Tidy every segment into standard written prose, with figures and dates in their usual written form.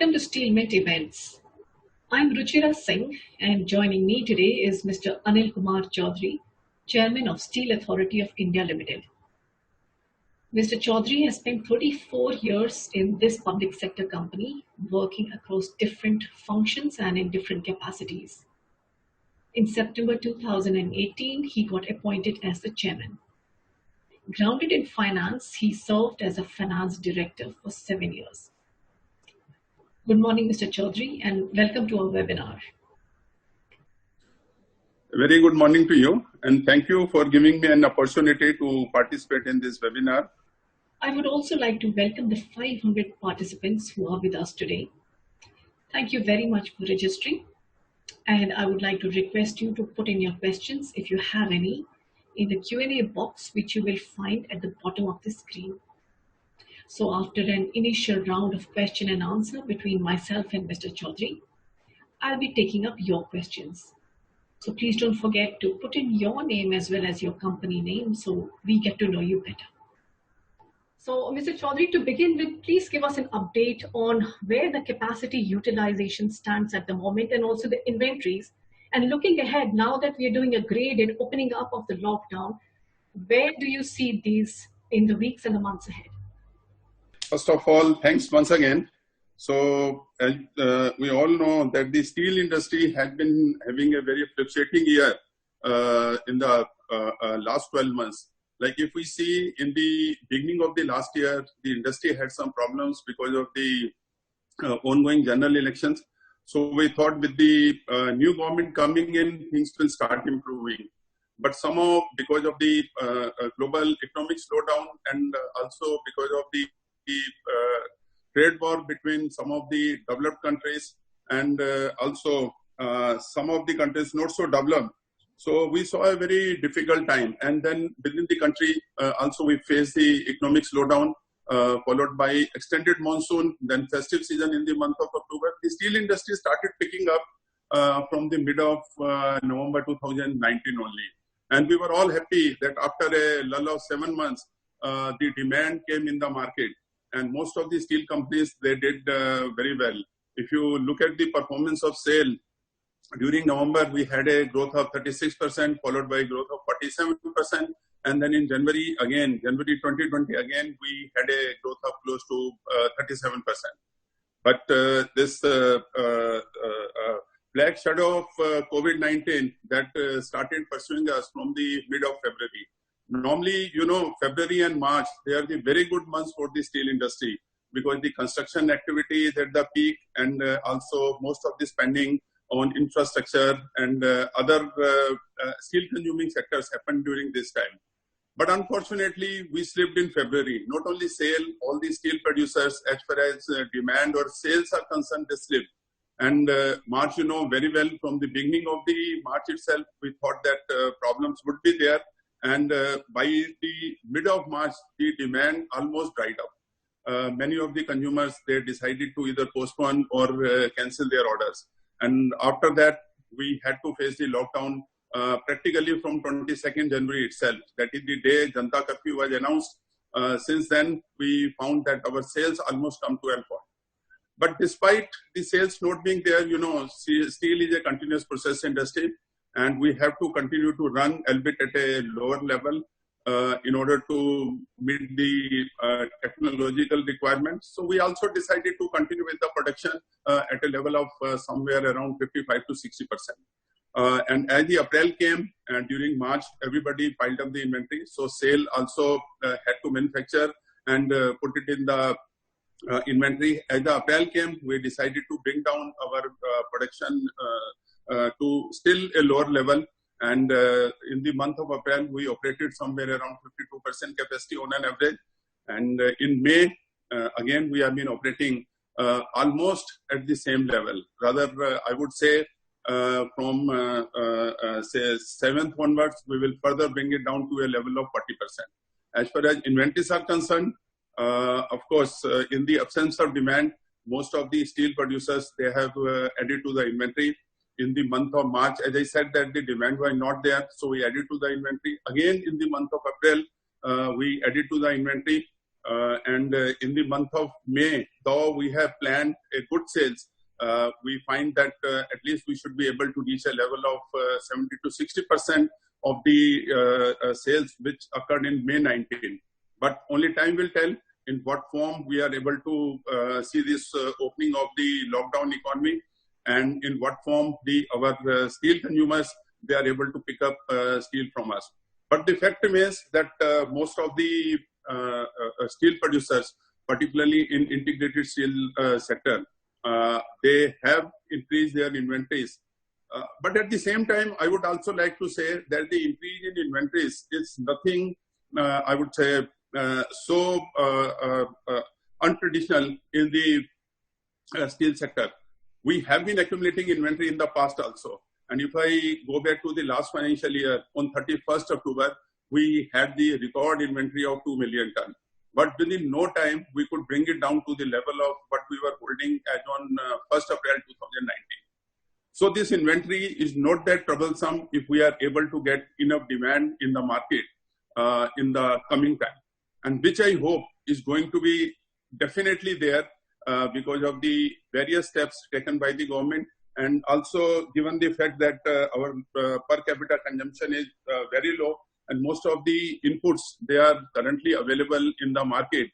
Welcome to SteelMint Events. I'm Ruchira Singh, and joining me today is Mr. Anil Kumar Chaudhary, Chairman of Steel Authority of India Limited. Mr. Chaudhary has spent 34 years in this public sector company, working across different functions and in different capacities. In September 2018, he got appointed as the chairman. Grounded in finance, he served as a finance director for 7 years. Good morning, Mr. Chaudhary, and welcome to our webinar. Very good morning to you, and thank you for giving me an opportunity to participate in this webinar. I would also like to welcome the 500 participants who are with us today. Thank you very much for registering, and I would like to request you to put in your questions, if you have any, in the Q&A box, which you will find at the bottom of the screen. So after an initial round of question and answer between myself and Mr. Chaudhary, I'll be taking up your questions. So please don't forget to put in your name as well as your company name so we get to know you better. So Mr. Chaudhary, to begin with, please give us an update on where the capacity utilization stands at the moment and also the inventories. And looking ahead, now that we are doing a grade and opening up of the lockdown, where do you see these in the weeks and the months ahead? First of all, thanks once again. So, we all know that the steel industry has been having a very fluctuating year in the last 12 months. Like if we see in the beginning of the last year, the industry had some problems because of the ongoing general elections. So we thought with the new government coming in, things will start improving. But somehow because of the global economic slowdown and also because of the trade war between some of the developed countries and also some of the countries not so developed. So we saw a very difficult time. And then within the country also we faced the economic slowdown followed by extended monsoon, then festive season in the month of October. The steel industry started picking up from the mid of November 2019 only. And we were all happy that after a lull of 7 months, the demand came in the market. And most of the steel companies, they did very well. If you look at the performance of sale, during November, we had a growth of 36%, followed by a growth of 47%. And then in January 2020, again, we had a growth of close to 37%. But this black shadow of COVID-19 that started pursuing us from the mid of February. Normally, you know, February and March, they are the very good months for the steel industry because the construction activity is at the peak and also most of the spending on infrastructure and other steel consuming sectors happened during this time. But unfortunately, we slipped in February. Not only sale, all the steel producers, as far as demand or sales are concerned, they slipped. And March, you know very well, from the beginning of the March itself, we thought that problems would be there. And by the mid of March, the demand almost dried up. Many of the consumers, they decided to either postpone or cancel their orders. And after that, we had to face the lockdown practically from 22nd January itself. That is the day Janta Curfew was announced. Since then, we found that our sales almost come to a point. But despite the sales not being there, you know, steel is a continuous process industry. And we have to continue to run, albeit at a lower level, in order to meet the technological requirements. So we also decided to continue with the production at a level of somewhere around 55 to 60%. And as the April came, and during March, everybody piled up the inventory. So SAIL also had to manufacture and put it in the inventory. As the April came, we decided to bring down our production to still a lower level. And in the month of April, we operated somewhere around 52% capacity on an average. And in May, again, we have been operating almost at the same level. Rather, I would say from say 7th onwards, we will further bring it down to a level of 40%. As far as inventories are concerned, of course, in the absence of demand, most of the steel producers, they have added to the inventory. In the month of March, as I said, that the demand was not there, so we added to the inventory. Again, in the month of April, we added to the inventory. In the month of May, though we have planned a good sales, we find that at least we should be able to reach a level of 70 to 60% of the sales which occurred in May 19. But only time will tell in what form we are able to see this opening of the lockdown economy, and in what form our steel consumers, they are able to pick up steel from us. But the fact remains that most of the steel producers, particularly in integrated steel sector, they have increased their inventories. But at the same time, I would also like to say that the increase in inventories is nothing, I would say, so untraditional in the steel sector. We have been accumulating inventory in the past also. And if I go back to the last financial year, on 31st October, we had the record inventory of 2 million ton. But within no time, we could bring it down to the level of what we were holding as on 1st April 2019. So this inventory is not that troublesome if we are able to get enough demand in the market in the coming time. And which I hope is going to be definitely there because of the various steps taken by the government, and also given the fact that our per capita consumption is very low, and most of the inputs, they are currently available in the market,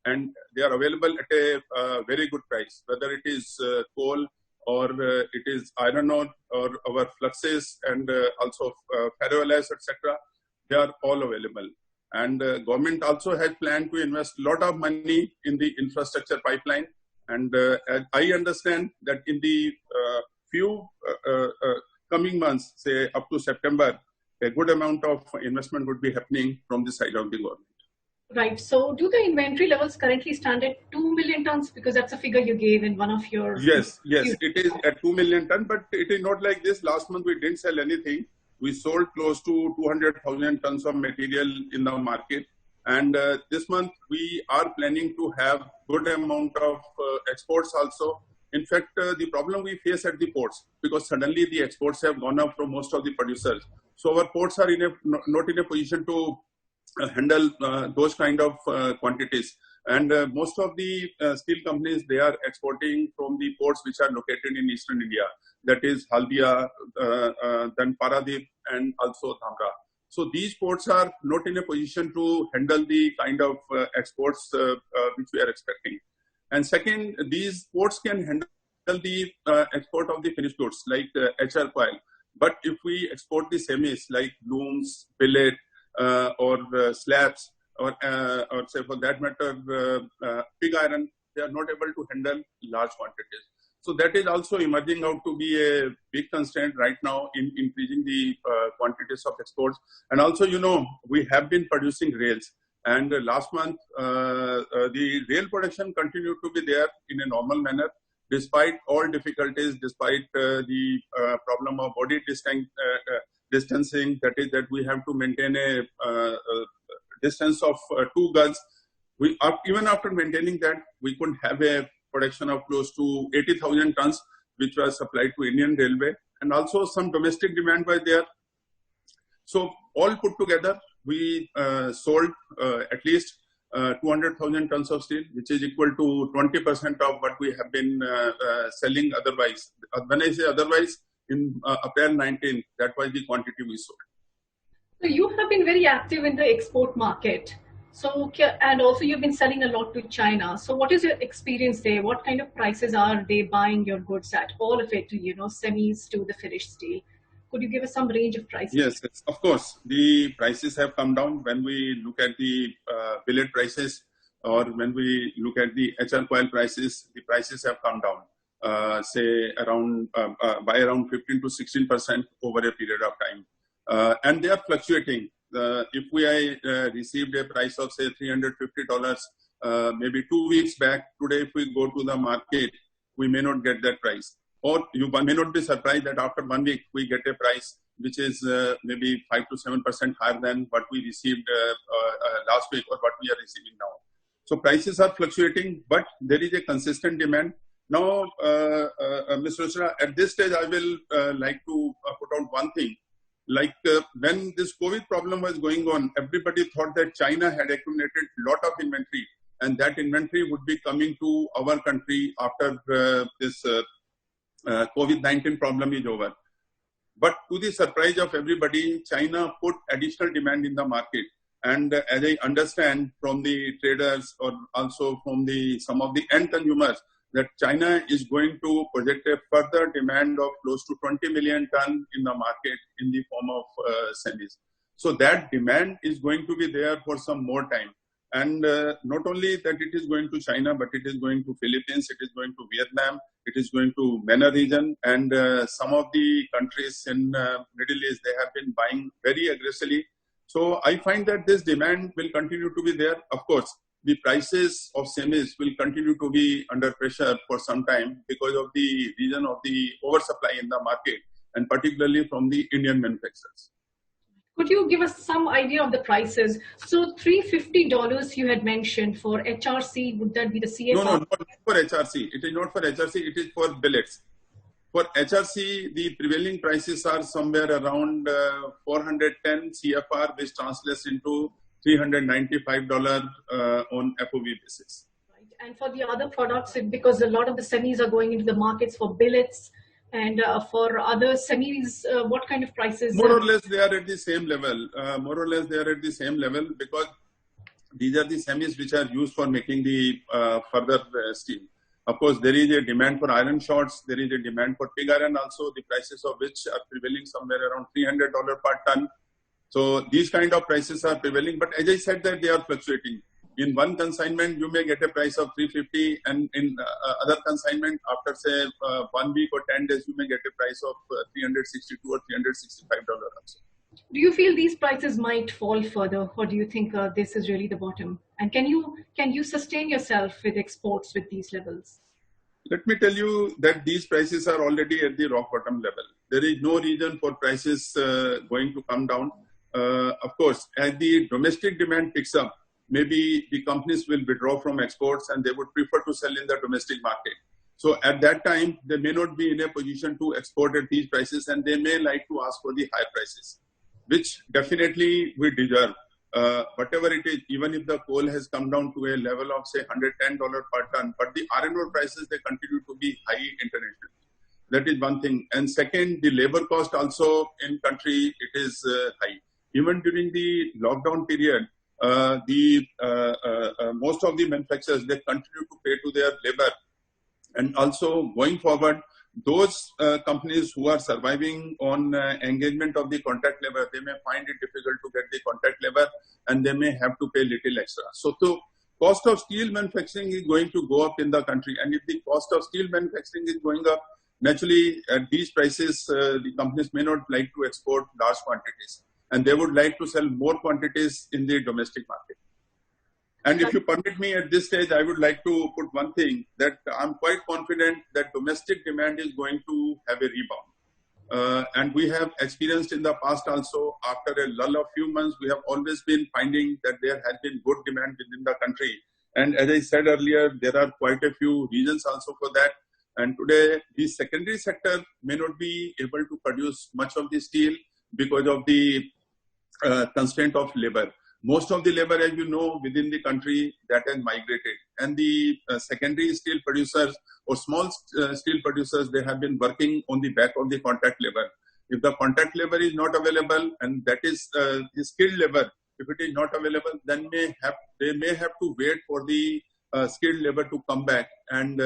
and they are available at a very good price, whether it is coal or it is iron ore or our fluxes and also ferroalloys, etc. They are all available. And government also has planned to invest a lot of money in the infrastructure pipeline. And I understand that in the few coming months, say up to September, a good amount of investment would be happening from the side of the government. Right. So do the inventory levels currently stand at 2 million tons? Because that's a figure you gave in one of your... Yes, it is at 2 million tons, but it is not like this. Last month we didn't sell anything. We sold close to 200,000 tons of material in the market. And this month we are planning to have good amount of exports also. In fact, the problem we face at the ports, because suddenly the exports have gone up from most of the producers. So our ports are not in a position to handle those kind of quantities. And most of the steel companies, they are exporting from the ports which are located in eastern India. That is Haldia, then Paradip, and also Dhamra. So these ports are not in a position to handle the kind of exports which we are expecting. And second, these ports can handle the export of the finished goods like HR coil. But if we export the semis like looms, billet, or slabs, or say for that matter, pig iron, they are not able to handle large quantities. So that is also emerging out to be a big constraint right now in increasing the quantities of exports. And also, you know, we have been producing rails. And last month, the rail production continued to be there in a normal manner, despite all difficulties, despite the problem of body distancing, that we have to maintain a distance of 2 guns. Even after maintaining that, we could have a production of close to 80,000 tons, which was supplied to Indian Railway, and also some domestic demand was there. So all put together, we sold at least 200,000 tons of steel, which is equal to 20% of what we have been selling otherwise. When I say otherwise, in April 19, that was the quantity we sold. So you have been very active in the export market. So, and also you've been selling a lot to China. So what is your experience there? What kind of prices are they buying your goods at? All of it, you know, semis to the finished steel. Could you give us some range of prices? Yes, of course. The prices have come down when we look at the billet prices, or when we look at the HR coil prices, the prices have come down, say around by around 15 to 16% over a period of time. And they are fluctuating. If we received a price of say $350 maybe 2 weeks back, today if we go to the market, we may not get that price. Or you may not be surprised that after 1 week, we get a price which is maybe 5 to 7% higher than what we received last week or what we are receiving now. So prices are fluctuating, but there is a consistent demand. Now, Ms. Ruchira, at this stage, I will like to put out one thing. Like when this COVID problem was going on, everybody thought that China had accumulated a lot of inventory and that inventory would be coming to our country after this COVID-19 problem is over. But to the surprise of everybody, China put additional demand in the market. And as I understand from the traders or also from some of the end consumers, that China is going to project a further demand of close to 20 million ton in the market in the form of semis. So that demand is going to be there for some more time. And not only that it is going to China, but it is going to Philippines, it is going to Vietnam, it is going to MENA region, and some of the countries in Middle East, they have been buying very aggressively. So I find that this demand will continue to be there. Of course, the prices of semis will continue to be under pressure for some time because of the reason of the oversupply in the market, and particularly from the Indian manufacturers. Could you give us some idea of the prices? So $350 you had mentioned for HRC, would that be the CFR? No, not for HRC. It is not for HRC, it is for billets. For HRC, the prevailing prices are somewhere around 410 CFR, which translates into $395 on FOB basis. Right. And for the other products, because a lot of the semis are going into the markets for billets, and for other semis, what kind of prices? More or less, they are at the same level. Because these are the semis which are used for making the further steel. Of course, there is a demand for iron shots. There is a demand for pig iron also, the prices of which are prevailing somewhere around $300 per ton. So these kind of prices are prevailing. But as I said, that they are fluctuating. In one consignment, you may get a price of $350, and in other consignment, after say 1 week or 10 days, you may get a price of $362 or $365 also. Do you feel these prices might fall further, or do you think this is really the bottom? And can you sustain yourself with exports with these levels? Let me tell you that these prices are already at the rock bottom level. There is no reason for prices going to come down. Of course, as the domestic demand picks up, maybe the companies will withdraw from exports and they would prefer to sell in the domestic market. So at that time, they may not be in a position to export at these prices, and they may like to ask for the high prices, which definitely we deserve. Whatever it is, even if the coal has come down to a level of say $110 per ton, but the iron ore prices, they continue to be high internationally. That is one thing. And second, the labor cost also in country, it is high. Even during the lockdown period, most of the manufacturers, they continue to pay to their labor. And also going forward, those companies who are surviving on engagement of the contract labor, they may find it difficult to get the contract labor, and they may have to pay little extra. So the cost of steel manufacturing is going to go up in the country. And if the cost of steel manufacturing is going up, naturally at these prices, the companies may not like to export large quantities, and they would like to sell more quantities in the domestic market. And if you permit me at this stage, I would like to put one thing, that I'm quite confident that domestic demand is going to have a rebound. And we have experienced in the past also, after a lull of few months, we have always been finding that there has been good demand within the country. And as I said earlier, there are quite a few reasons also for that. And today, the secondary sector may not be able to produce much of the steel because of the constraint of labor. Most of the labor, as you know, within the country, that has migrated. And the secondary steel producers or small steel producers, they have been working on the back of the contract labor. If the contract labor is not available, and that is the skilled labor, if it is not available, then they may have to wait for the skilled labor to come back and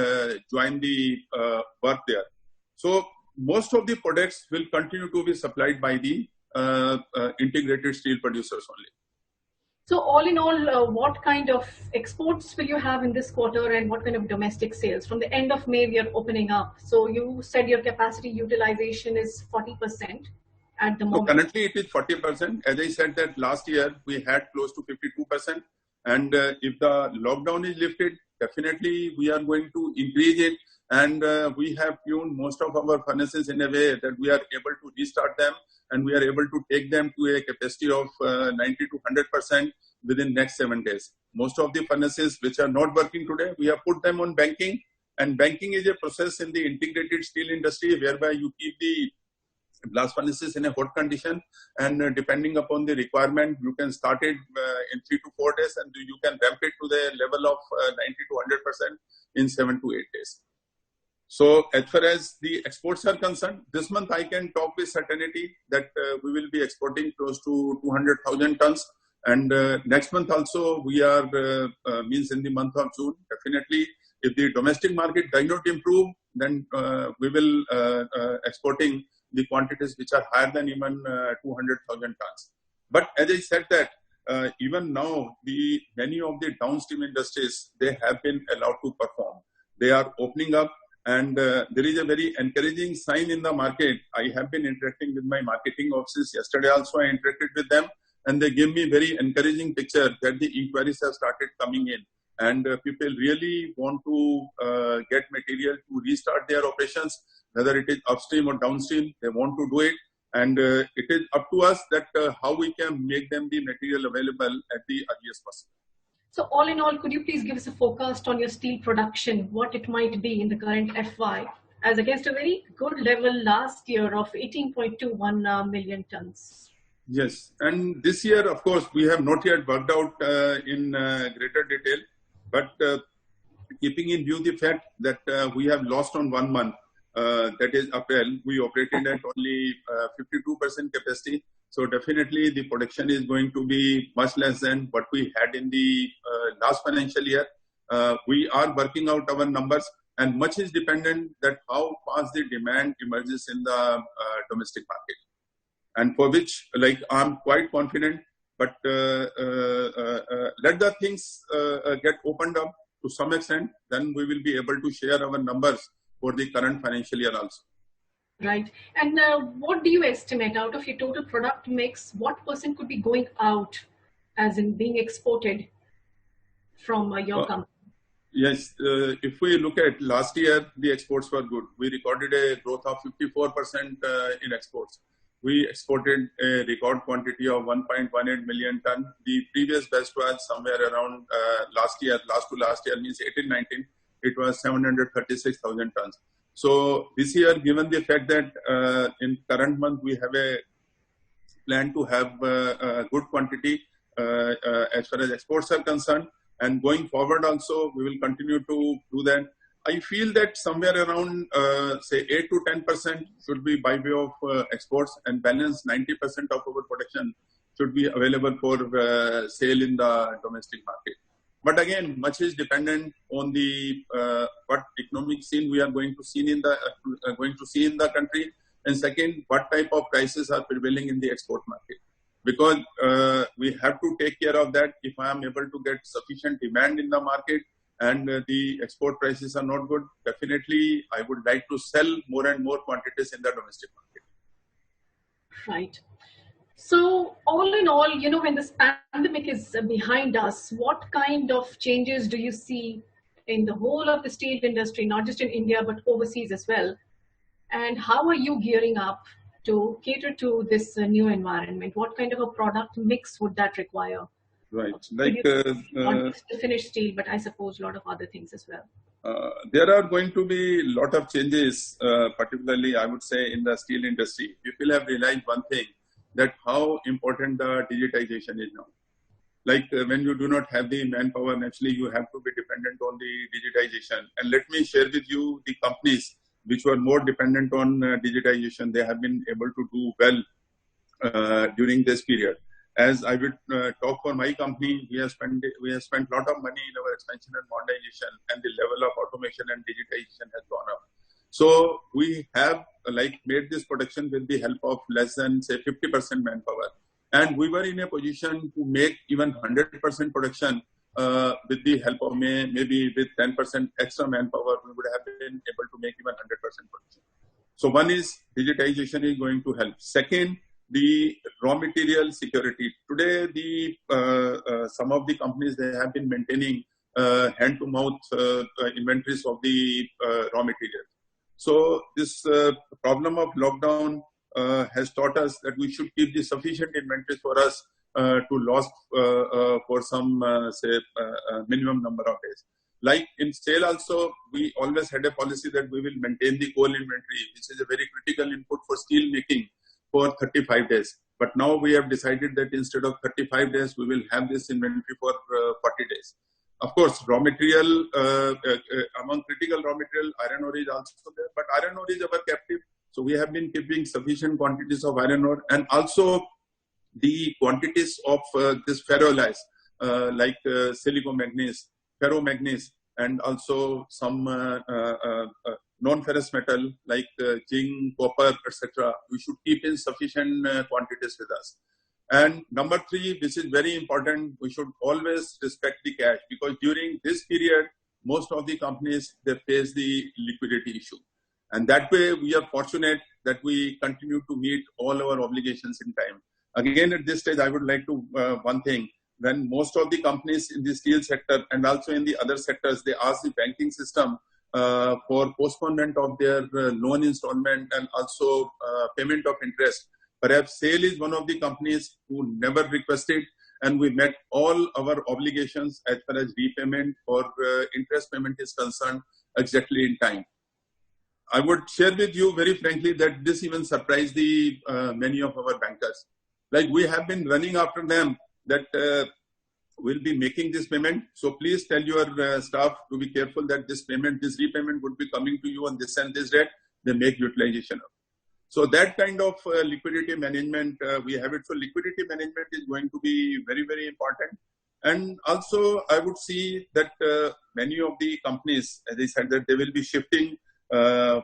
join the work there. So most of the products will continue to be supplied by the integrated steel producers only. So all in all, what kind of exports will you have in this quarter, and what kind of domestic sales? From the end of May, we are opening up. So you said your capacity utilization is 40% at the moment. So currently it is 40%. As I said that last year we had close to 52%. And if the lockdown is lifted, definitely we are going to increase it. And we have tuned most of our furnaces in a way that we are able to restart them, and we are able to take them to a capacity of 90 to 100% within next 7 days. Most of the furnaces which are not working today, we have put them on banking. And banking is a process in the integrated steel industry whereby you keep the blast furnaces in a hot condition, and depending upon the requirement, you can start it in 3 to 4 days, and you can ramp it to the level of 90 to 100% in 7 to 8 days. So as far as the exports are concerned, this month I can talk with certainty that we will be exporting close to 200,000 tons. And next month also we are, means in the month of June, definitely if the domestic market does not improve, then we will exporting the quantities which are higher than even 200,000 tons. But as I said that even now, many of the downstream industries, they have been allowed to perform. They are opening up, and there is a very encouraging sign in the market. I have been interacting with my marketing offices. Yesterday also I interacted with them, and they give me very encouraging picture that the inquiries have started coming in. And people really want to get material to restart their operations, whether it is upstream or downstream, they want to do it. And it is up to us that how we can make them the material available at the earliest possible. So all in all, could you please give us a forecast on your steel production, what it might be in the current FY, as against a very good level last year of 18.21 million tons? Yes, and this year, of course, we have not yet worked out in greater detail, but keeping in view the fact that we have lost on 1 month, that is April, we operated at only 52% capacity. So definitely the production is going to be much less than what we had in the last financial year. We are working out our numbers, and much is dependent that how fast the demand emerges in the domestic market. And for which, like, I'm quite confident, but let the things get opened up to some extent, then we will be able to share our numbers for the current financial year also. Right. And what do you estimate out of your total product mix? What percent could be going out, as in being exported from your company? Yes, if we look at last year, the exports were good. We recorded a growth of 54% in exports. We exported a record quantity of 1.18 million ton. The previous best was somewhere around last to last year, means 18-19, it was 736,000 tons. So this year, given the fact that in current month we have a plan to have a good quantity as far as exports are concerned, and going forward also we will continue to do that. I feel that somewhere around say 8 to 10% should be by way of exports, and balance 90% of our production should be available for sale in the domestic market. But again, much is dependent on the what economic scene we are going to see in the country, and second, what type of prices are prevailing in the export market. Because we have to take care of that. If I am able to get sufficient demand in the market and the export prices are not good, definitely I would like to sell more and more quantities in the domestic market. Right. So all in all, you know, when this pandemic is behind us, what kind of changes do you see in the whole of the steel industry, not just in India, but overseas as well? And how are you gearing up to cater to this new environment? What kind of a product mix would that require? Right. Like not just the finished steel, but I suppose a lot of other things as well. There are going to be a lot of changes, particularly I would say in the steel industry. People have realized one thing, that how important the digitization is now. Like when you do not have the manpower, naturally you have to be dependent on the digitization. And let me share with you the companies which were more dependent on digitization. They have been able to do well during this period. As I would talk for my company, we have spent a lot of money in our expansion and modernization, and the level of automation and digitization has gone up. So we have made this production with the help of less than say 50% manpower, and we were in a position to make even 100% production with the help of maybe with 10% extra manpower. We would have been able to make even 100% production. So one is digitization is going to help. Second, the raw material security. Today, some of the companies, they have been maintaining hand-to-mouth inventories of the raw material. So this problem of lockdown has taught us that we should keep the sufficient inventories for us to last for some minimum number of days. Like in sale also, we always had a policy that we will maintain the coal inventory, which is a very critical input for steel making, for 35 days. But now we have decided that instead of 35 days, we will have this inventory for 40 days. Of course, raw material, among critical raw material, iron ore is also there, but iron ore is our captive. So we have been keeping sufficient quantities of iron ore, and also the quantities of this ferroalloys, like silicomanganese, ferromanganese, and also some non-ferrous metal like zinc, copper, etc. We should keep in sufficient quantities with us. And number three, which is very important, we should always respect the cash, because during this period, most of the companies, they face the liquidity issue. And that way, we are fortunate that we continue to meet all our obligations in time. Again, at this stage, I would like to, one thing, when most of the companies in the steel sector and also in the other sectors, they ask the banking system for postponement of their loan installment and also payment of interest. Perhaps SAIL is one of the companies who never requested, and we met all our obligations as far as repayment or interest payment is concerned exactly in time. I would share with you very frankly that this even surprised the many of our bankers. Like, we have been running after them that we'll be making this payment. So please tell your staff to be careful that this payment, this repayment would be coming to you on this and this date. They make utilization of. So that kind of liquidity management, we have it. So liquidity management is going to be very, very important. And also, I would see that many of the companies, as I said, that they will be shifting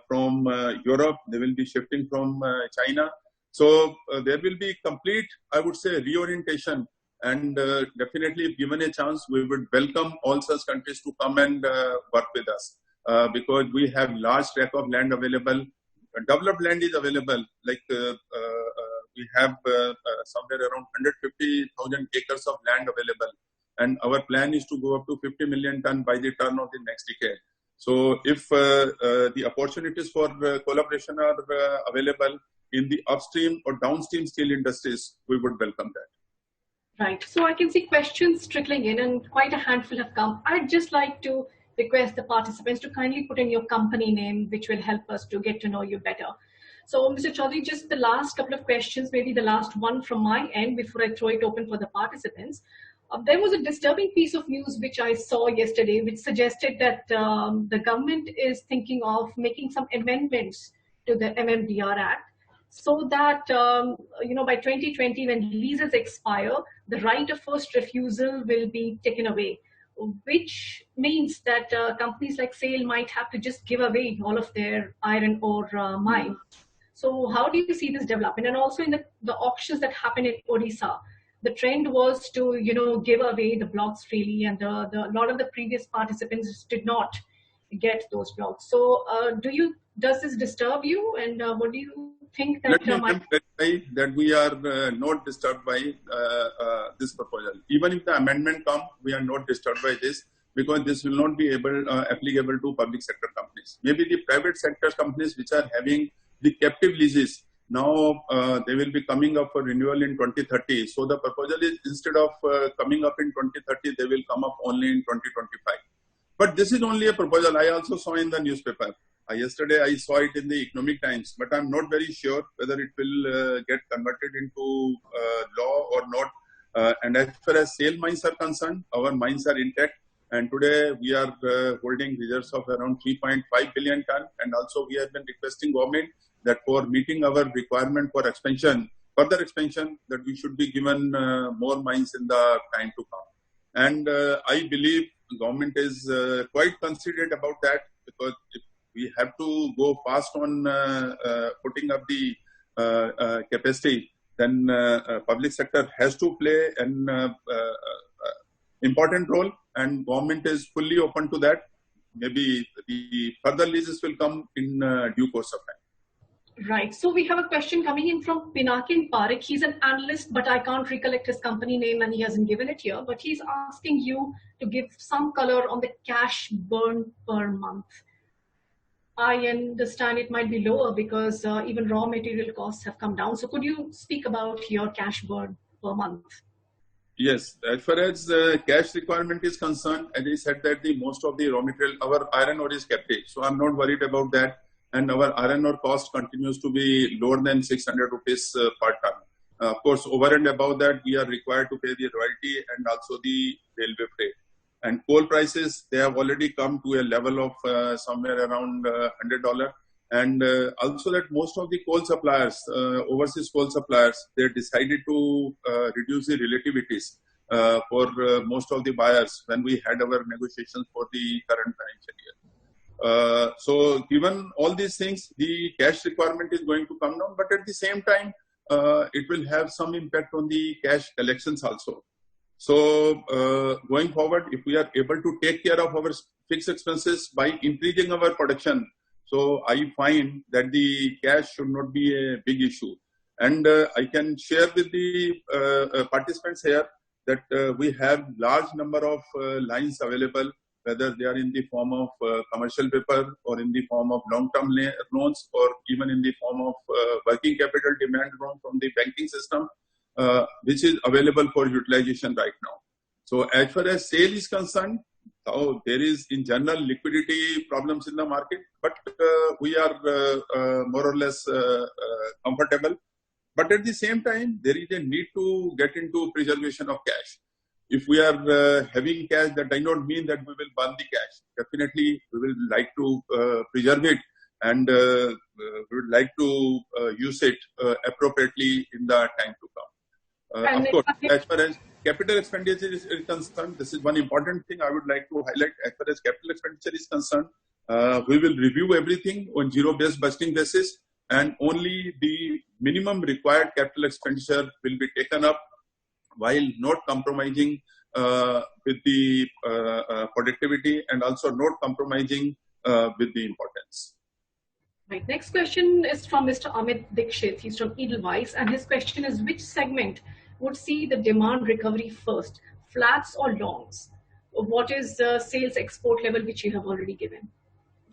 from Europe, they will be shifting from China. So there will be complete, I would say, reorientation. And definitely, if given a chance, we would welcome all such countries to come and work with us, because we have large tract of land available. Developed land is available. Like we have somewhere around 150,000 acres of land available, and our plan is to go up to 50 million ton by the turn of the next decade. So if the opportunities for collaboration are available in the upstream or downstream steel industries, we would welcome that. Right. So I can see questions trickling in, and quite a handful have come. I'd just like to request the participants to kindly put in your company name, which will help us to get to know you better. So, Mr. Chaudhary, just the last couple of questions, maybe the last one from my end before I throw it open for the participants. There was a disturbing piece of news which I saw yesterday, which suggested that the government is thinking of making some amendments to the MMDR Act, so that by 2020, when leases expire, the right of first refusal will be taken away, which means that companies like SAIL might have to just give away all of their iron ore mine. So how do you see this development? And also in the auctions that happen in Odisha, the trend was to give away the blocks freely, and a lot of the previous participants did not get those blocks. So does this disturb you, and what do you think that? Let me clarify that we are not disturbed by this proposal. Even if the amendment comes, we are not disturbed by this, because this will not be applicable to public sector companies. Maybe the private sector companies which are having the captive leases, now they will be coming up for renewal in 2030. So the proposal is, instead of coming up in 2030, they will come up only in 2025. But this is only a proposal. I also saw in the newspaper. Yesterday I saw it in the Economic Times, but I'm not very sure whether it will get converted into law or not. And as far as SAIL mines are concerned, our mines are intact. And today we are holding reserves of around 3.5 billion ton. And also we have been requesting government that for meeting our requirement for expansion, further expansion, that we should be given more mines in the time to come. And I believe the government is quite considerate about that, because if we have to go fast on putting up the capacity, then public sector has to play an important role, and government is fully open to that. Maybe the further leases will come in due course of time. Right. So we have a question coming in from Pinakin Parekh. He's an analyst, but I can't recollect his company name and he hasn't given it here. But he's asking you to give some color on the cash burn per month. I understand it might be lower because even raw material costs have come down. So could you speak about your cash burn per month? Yes, as far as cash requirement is concerned, as I said that the most of the raw material, our iron ore is captive, so I'm not worried about that. And our iron ore cost continues to be lower than 600 rupees per ton. Of course, over and above that, we are required to pay the royalty and also the railway freight. And coal prices, they have already come to a level of somewhere around $100. And also that most of the coal suppliers, overseas coal suppliers, they decided to reduce the relativities for most of the buyers when we had our negotiations for the current financial year. So given all these things, the cash requirement is going to come down, but at the same time, it will have some impact on the cash collections also. So going forward, if we are able to take care of our fixed expenses by increasing our production, so I find that the cash should not be a big issue. And I can share with the participants here that we have large number of lines available, whether they are in the form of commercial paper or in the form of long-term loans or even in the form of working capital demand loan from the banking system, which is available for utilization right now. So as far as sale is concerned, there is in general liquidity problems in the market, but we are more or less comfortable. But at the same time, there is a need to get into preservation of cash. If we are having cash, that does not mean that we will burn the cash. Definitely, we will like to preserve it and we would like to use it appropriately in the time to come. Of course, as far as capital expenditure is concerned, this is one important thing I would like to highlight. As far as capital expenditure is concerned, we will review everything on zero-based budgeting basis, and only the minimum required capital expenditure will be taken up while not compromising with the productivity and also not compromising with the importance. Right. Next question is from Mr. Amit Dikshit. He's from Edelweiss, and his question is: which segment would see the demand recovery first, flats or longs? What is the sales export level which you have already given?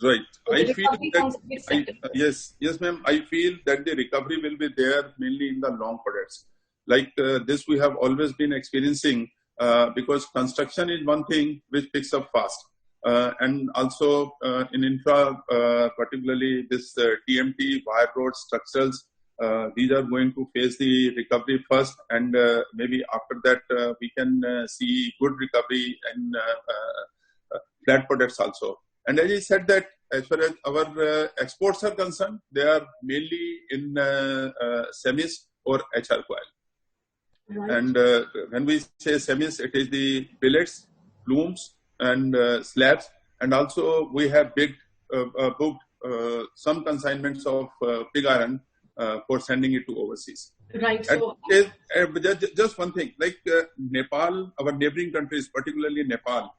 Right. So I feel that, yes, ma'am. I feel that the recovery will be there mainly in the long products. Like this, we have always been experiencing because construction is one thing which picks up fast. And also in infra, particularly this TMT, wire road structures, these are going to face the recovery first, and maybe after that we can see good recovery in flat products also. And as I said that as far as our exports are concerned, they are mainly in semis or HR coil. Right. And when we say semis, it is the billets, looms, and slabs, and also we have booked some consignments of pig iron for sending it to overseas. Right. And so just one thing, like Nepal, our neighboring countries, particularly Nepal,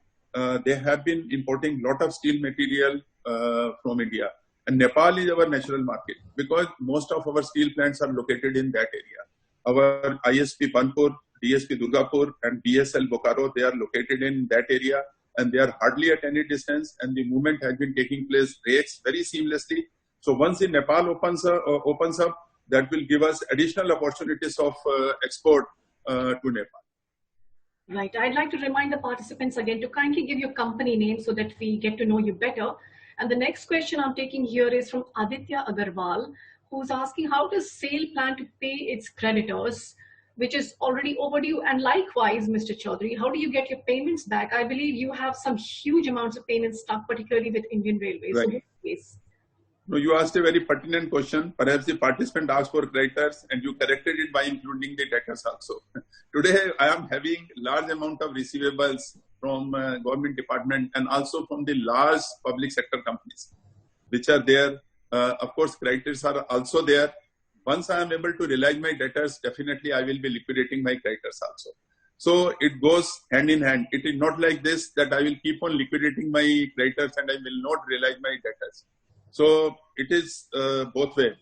they have been importing a lot of steel material from India, and Nepal is our natural market because most of our steel plants are located in that area. Our ISP Panpur, DSP Durgapur, and BSL Bokaro, they are located in that area, and they are hardly at any distance, and the movement has been taking place rates very seamlessly. So once the Nepal opens up, that will give us additional opportunities of export to Nepal. Right. I'd like to remind the participants again to kindly give your company name so that we get to know you better. And the next question I'm taking here is from Aditya Agarwal, who's asking, how does SAIL plan to pay its creditors, which is already overdue? And likewise, Mr. Chaudhary, how do you get your payments back? I believe you have some huge amounts of payments stuck, particularly with Indian Railways. Right. So no, you asked a very pertinent question. Perhaps the participant asked for creditors and you corrected it by including the debtors also. Today, I am having large amount of receivables from government department and also from the large public sector companies, which are there. Of course, creditors are also there. Once I am able to realize my debtors, definitely I will be liquidating my creditors also. So it goes hand in hand. It is not like this that I will keep on liquidating my creditors and I will not realize my debtors. So it is both ways.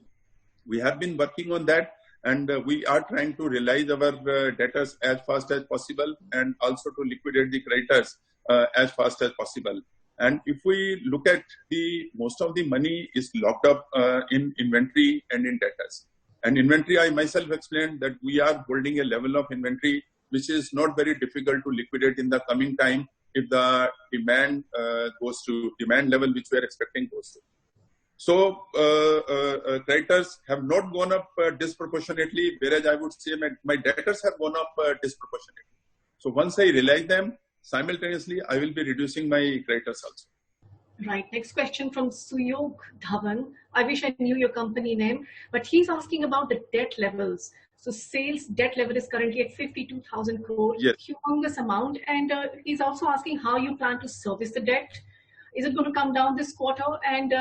We have been working on that, and we are trying to realize our debtors as fast as possible and also to liquidate the creditors as fast as possible. And if we look at most of the money is locked up in inventory and in debtors. And inventory, I myself explained that we are holding a level of inventory which is not very difficult to liquidate in the coming time if the demand goes to demand level which we are expecting goes to. So creditors have not gone up disproportionately, whereas I would say my debtors have gone up disproportionately. So once I realize them, simultaneously I will be reducing my creditors also. Right. Next question from Suyog Dhawan. I wish I knew your company name, but he's asking about the debt levels. So sales debt level is currently at 52,000 crore, Yes. humongous amount. And he's also asking how you plan to service the debt. Is it going to come down this quarter? And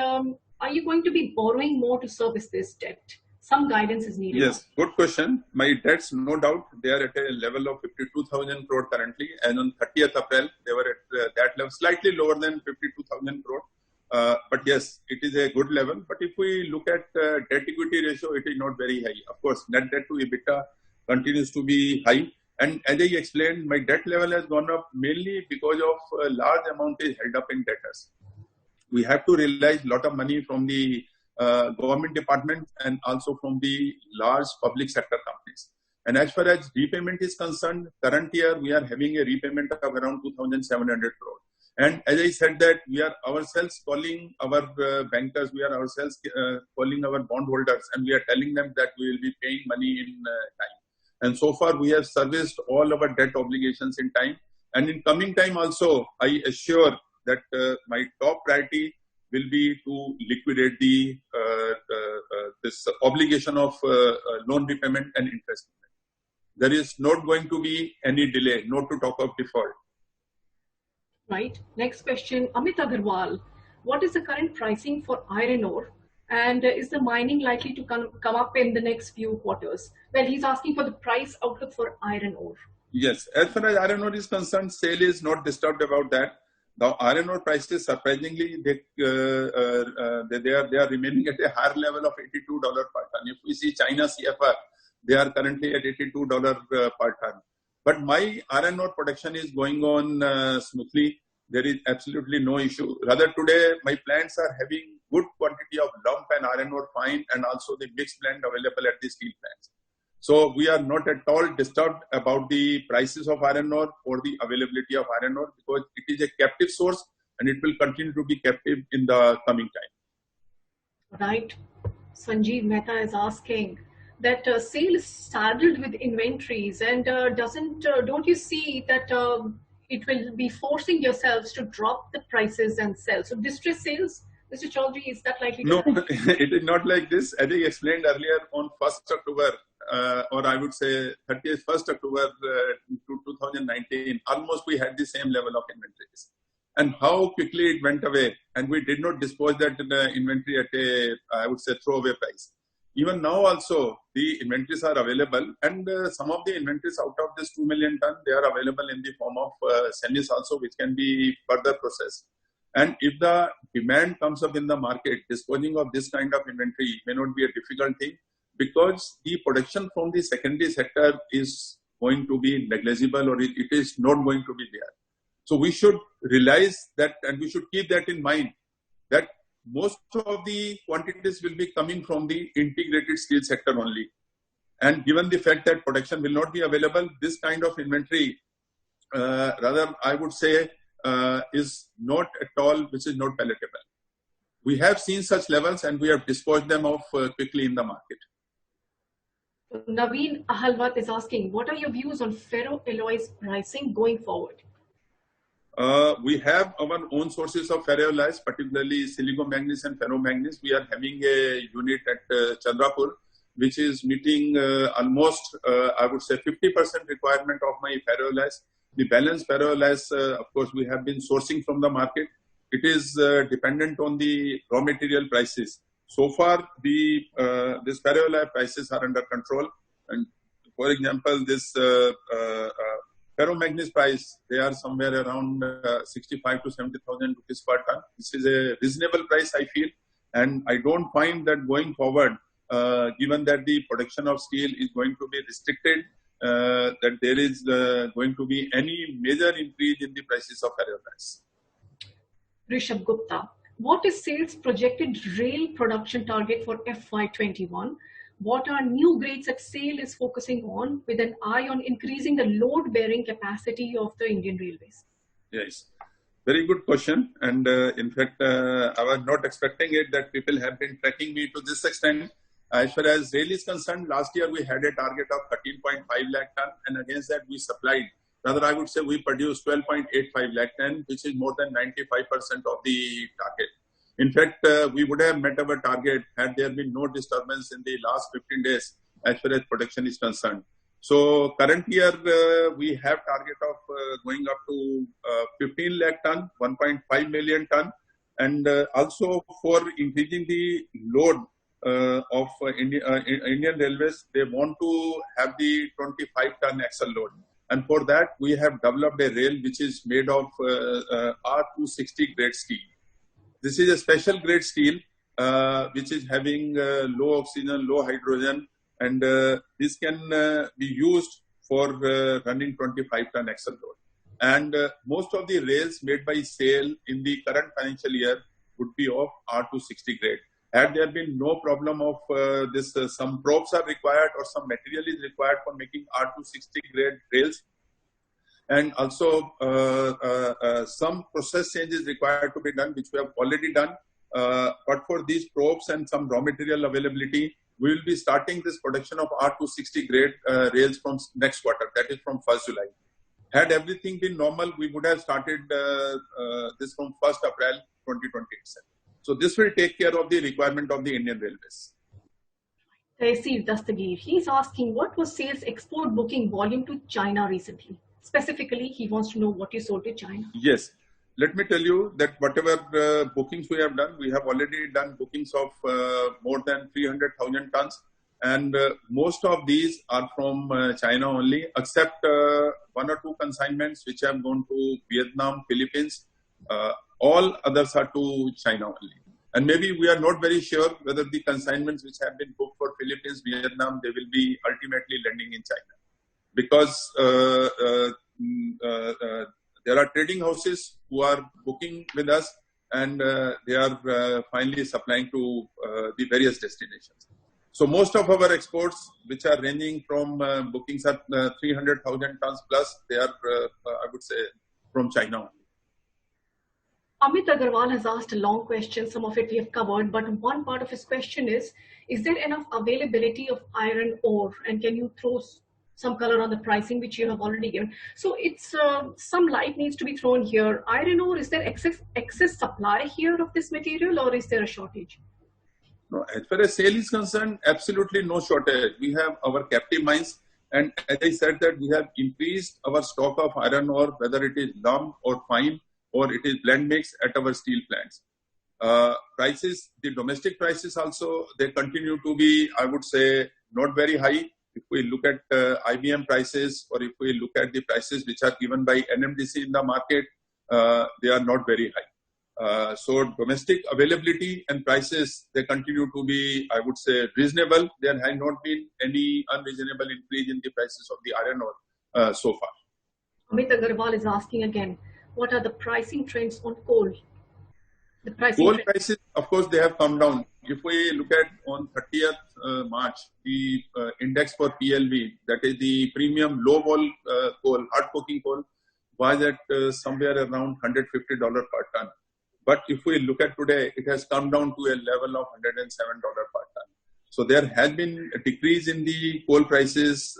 are you going to be borrowing more to service this debt? Some guidance is needed. Yes, good question. My debts, no doubt, they are at a level of 52,000 crore currently. And on 30th April, they were at that level, slightly lower than 52,000 crore. But yes, it is a good level. But if we look at debt equity ratio, it is not very high. Of course, net debt to EBITDA continues to be high. And as I explained, my debt level has gone up mainly because of a large amount is held up in debtors. We have to realize a lot of money from the government department and also from the large public sector companies. And as far as repayment is concerned, current year we are having a repayment of around 2,700 crore. And as I said that we are ourselves calling our bankers, we are ourselves calling our bondholders, and we are telling them that we will be paying money in time. And so far we have serviced all our debt obligations in time. And in coming time also, I assure that my top priority will be to liquidate the this obligation of loan repayment and interest payment. There is not going to be any delay, not to talk of default. Right. Next question, Amit Agarwal. What is the current pricing for iron ore? And is the mining likely to come up in the next few quarters? Well, he's asking for the price outlook for iron ore. Yes. As far as iron ore is concerned, sale is not disturbed about that. The iron ore prices, surprisingly, they are remaining at a higher level of $82 per ton. If we see China CFR, they are currently at $82 per ton. But my iron ore production is going on smoothly. There is absolutely no issue. Rather, today my plants are having good quantity of lump and iron ore fine, and also the mixed blend available at the steel plants. So we are not at all disturbed about the prices of iron ore or the availability of iron ore, because it is a captive source and it will continue to be captive in the coming time. Right. Sanjeev Mehta is asking that sale is saddled with inventories, and don't you see that it will be forcing yourselves to drop the prices and sell? So distress sales, Mr. Chaudhary, is that likely to happen? No, it is not like this. As I explained earlier, on 1st October, or I would say 31st October 2019, almost we had the same level of inventories. And how quickly it went away, and we did not dispose that inventory at a, I would say, throwaway price. Even now also, the inventories are available, and some of the inventories out of this 2 million ton, they are available in the form of semis also, which can be further processed. And if the demand comes up in the market, disposing of this kind of inventory may not be a difficult thing, because the production from the secondary sector is going to be negligible, or it is not going to be there. So we should realize that, and we should keep that in mind, that most of the quantities will be coming from the integrated steel sector only. And given the fact that production will not be available, this kind of inventory, rather I would say, is not at all, which is not palatable. We have seen such levels and we have disposed them off quickly in the market. Naveen Ahalwat is asking, what are your views on ferroalloys pricing going forward? We have our own sources of ferroalloys, particularly silicomanganese and ferromanganese. We are having a unit at Chandrapur, which is meeting almost, I would say, 50% requirement of my ferroalloys. The balance ferroalloys, of course, we have been sourcing from the market. It is dependent on the raw material prices. So far, these ferroalloy prices are under control. And for example, this ferromanganese price, they are somewhere around 65 to 70,000 rupees per ton. This is a reasonable price, I feel. And I don't find that going forward, given that the production of steel is going to be restricted, that there is going to be any major increase in the prices of ferroalloys. Rishabh Gupta, what is sales projected rail production target for FY21? what our new grades at SAIL is focusing on with an eye on increasing the load-bearing capacity of the Indian Railways? Yes, very good question. And in fact, I was not expecting it that people have been tracking me to this extent. As far as rail is concerned, last year we had a target of 13.5 lakh ton, and against that we supplied. Rather, I would say we produced 12.85 lakh ton, which is more than 95% of the target. In fact, we would have met our target had there been no disturbance in the last 15 days as far as production is concerned. So current year, we have target of going up to 15 lakh ton, 1.5 million ton, and also for increasing the load of Indian Railways, they want to have the 25 ton axle load. And for that, we have developed a rail which is made of R260 grade steel. This is a special grade steel which is having low oxygen, low hydrogen, and this can be used for running 25 ton axle load. And most of the rails made by SAIL in the current financial year would be of R260 grade. Had there been no problem of some probes are required or some material is required for making R260 grade rails, and also some process changes required to be done, which we have already done. But for these probes and some raw material availability, we will be starting this production of R260 grade rails from next quarter, that is from 1st July. Had everything been normal, we would have started this from 1st April 2020 itself. So this will take care of the requirement of the Indian Railways. Tehsil Dastagir, he's asking what was SAIL's export booking volume to China recently? Specifically, he wants to know what you sold to China. Yes. Let me tell you that whatever bookings we have done, we have already done bookings of more than 300,000 tons. And most of these are from China only, except one or two consignments which have gone to Vietnam, Philippines. All others are to China only. And maybe we are not very sure whether the consignments which have been booked for Philippines, Vietnam, they will be ultimately landing in China. Because there are trading houses who are booking with us, and they are finally supplying to the various destinations. So most of our exports, which are ranging from bookings at 300,000 tons plus, they are, I would say, from China only. Amit Agarwal has asked a long question. Some of it we have covered, but one part of his question is there enough availability of iron ore? And can you throw some color on the pricing, which you have already given? So it's some light needs to be thrown here. Iron ore, is there excess supply here of this material, or is there a shortage? No, as far as SAIL is concerned, absolutely no shortage. We have our captive mines, and as I said that we have increased our stock of iron ore, whether it is lump or fine or it is blend mix at our steel plants. Prices, the domestic prices also, they continue to be, I would say, not very high. If we look at IBM prices, or if we look at the prices which are given by NMDC in the market, they are not very high. So domestic availability and prices, they continue to be, I would say, reasonable. There has not been any unreasonable increase in the prices of the iron ore so far. Amit Agarwal is asking again, what are the pricing trends on coal? The coal prices, of course, they have come down. If we look at on 30th March, the index for PLV, that is the premium low vol coal, hard coking coal, was at somewhere around $150 per ton. But if we look at today, it has come down to a level of $107 per ton. So there has been a decrease in the coal prices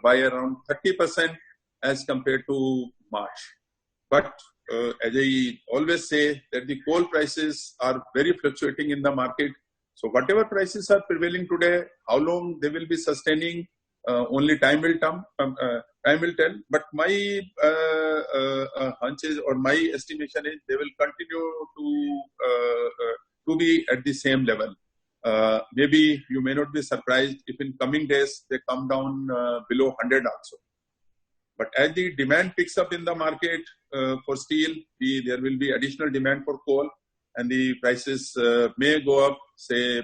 by around 30% as compared to March. But as I always say, that the coal prices are very fluctuating in the market. So whatever prices are prevailing today, how long they will be sustaining, only time will tell. But my hunch is, or my estimation is, they will continue to be at the same level. Maybe you may not be surprised if in coming days they come down below 100 also. But as the demand picks up in the market for steel, there will be additional demand for coal, and the prices may go up, say,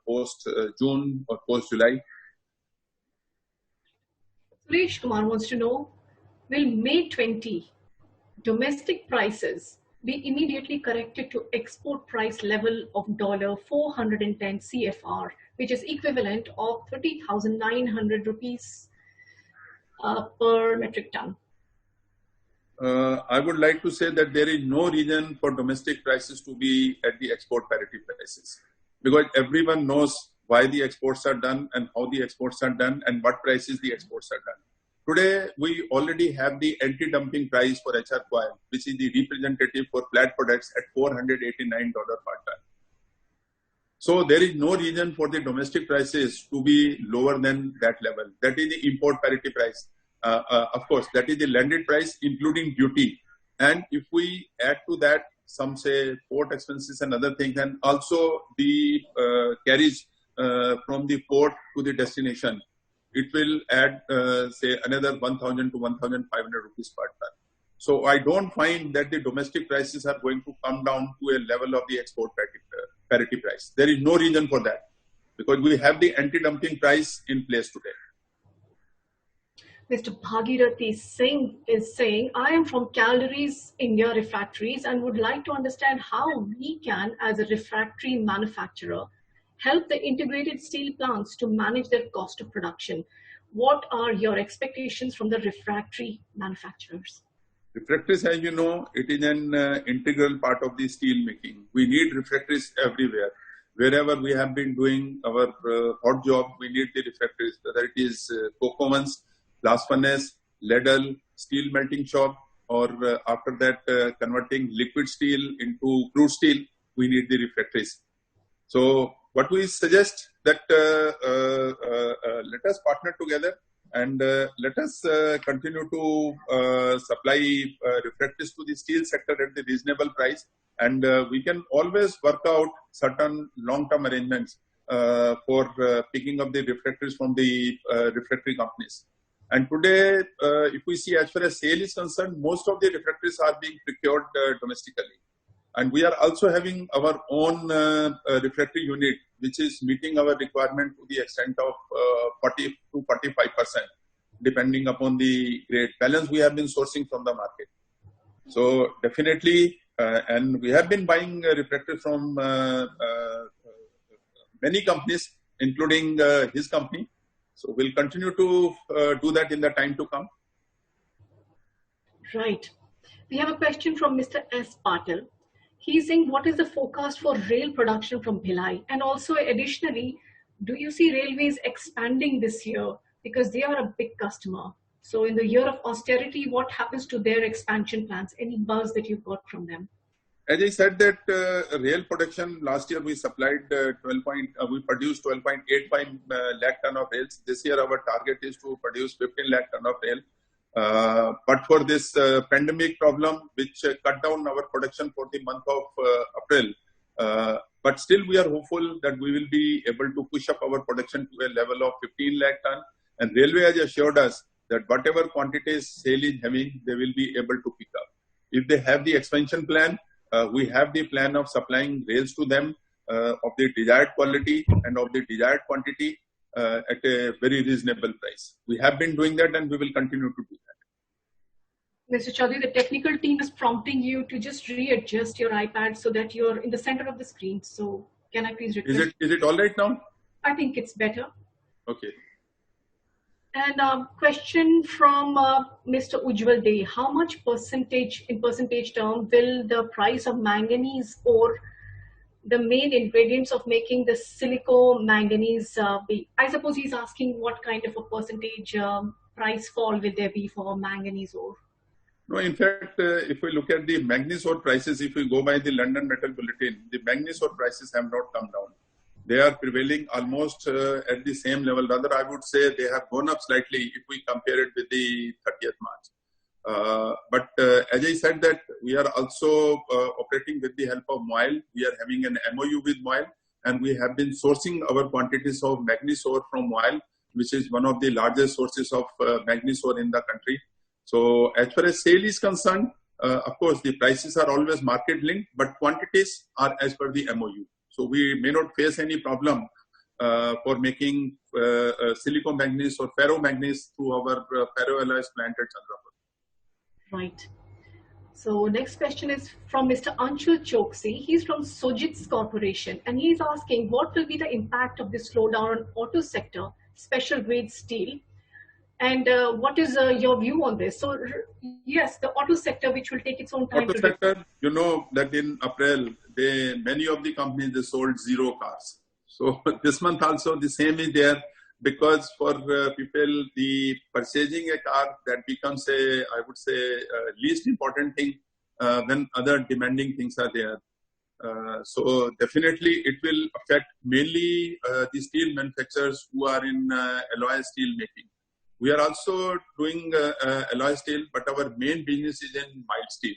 post June or post July. Suresh Kumar wants to know, will May 20 domestic prices be immediately corrected to export price level of $410 CFR, which is equivalent of 30,900 rupees per metric ton. I would like to say that there is no reason for domestic prices to be at the export parity prices, because everyone knows why the exports are done and how the exports are done and what prices the exports are done. Today, we already have the anti-dumping price for HR coil, which is the representative for flat products at $489 per ton. So there is no reason for the domestic prices to be lower than that level. That is the import parity price. Of course, that is the landed price, including duty. And if we add to that some, say, port expenses and other things, and also the carriage from the port to the destination, it will add, say, another 1,000 to 1,500 rupees per ton. So I don't find that the domestic prices are going to come down to a level of the export parity price. There is no reason for that, because we have the anti-dumping price in place today. Mr. Bhagirathi Singh is saying, I am from Calgary's India Refractories and would like to understand how we can, as a refractory manufacturer, help the integrated steel plants to manage their cost of production. What are your expectations from the refractory manufacturers? Refractories, as you know, it is an integral part of the steel making. We need refractories everywhere. Wherever we have been doing our hot job, we need the refractories, whether it is coke ovens, blast furnace, ladle, steel melting shop, or after that converting liquid steel into crude steel, we need the refractories. So what we suggest that let us partner together and let us continue to supply refractories to the steel sector at the reasonable price, and we can always work out certain long-term arrangements for picking up the refractories from the refractory companies. And today, if we see as far as sale is concerned, most of the refractories are being procured domestically. And we are also having our own refractory unit, which is meeting our requirement to the extent of 40 to 45%, depending upon the grade. Balance we have been sourcing from the market. So definitely, and we have been buying refractory from many companies, including his company. So we'll continue to do that in the time to come. Right. We have a question from Mr. S. Patil. He's saying, what is the forecast for rail production from Bhilai? And also additionally, do you see railways expanding this year? Because they are a big customer. So in the year of austerity, what happens to their expansion plans? Any buzz that you got from them? As I said that rail production, last year we supplied we produced 12.85 lakh ton of rails. This year our target is to produce 15 lakh ton of rail. But for this pandemic problem, which cut down our production for the month of April, but still we are hopeful that we will be able to push up our production to a level of 15 lakh ton. And railway has assured us that whatever quantities SAIL is having, they will be able to pick up. If they have the expansion plan, we have the plan of supplying rails to them of the desired quality and of the desired quantity at a very reasonable price. We have been doing that and we will continue to do that. Mr. Chaudhary, the technical team is prompting you to just readjust your iPad so that you're in the center of the screen. So can I please request? Is it all right now? I think it's better. Okay. And question from Mr. Ujjwal Dey. How much in percentage term will the price of manganese or the main ingredients of making the silico-manganese be? I suppose he's asking what kind of a percentage price fall will there be for manganese ore? No, in fact, if we look at the manganese ore prices, if we go by the London Metal Bulletin, the manganese ore prices have not come down. They are prevailing almost at the same level. Rather, I would say they have gone up slightly if we compare it with the 30th March. But as I said that we are also operating with the help of MOIL. We are having an MOU with MOIL, and we have been sourcing our quantities of manganese ore from MOIL, which is one of the largest sources of manganese ore in the country. So as far as SAIL is concerned, of course, the prices are always market linked, but quantities are as per the MOU. So we may not face any problem for making silico-manganese or ferro-manganese through our ferroalloys plant at Chandrapur. Right. So next question is from Mr. Anshul Choksi. He's from Sojit's Corporation, and he's asking what will be the impact of the slowdown on auto sector, special grade steel, and what is your view on this? So yes, the auto sector, which will take its own time Auto to sector, you know that in April, many of the companies, they sold 0 cars. So this month also the same is there, because for people, the purchasing a car, that becomes I would say, least important thing when other demanding things are there. So definitely it will affect mainly the steel manufacturers who are in alloy steel making. We are also doing alloy steel, but our main business is in mild steel.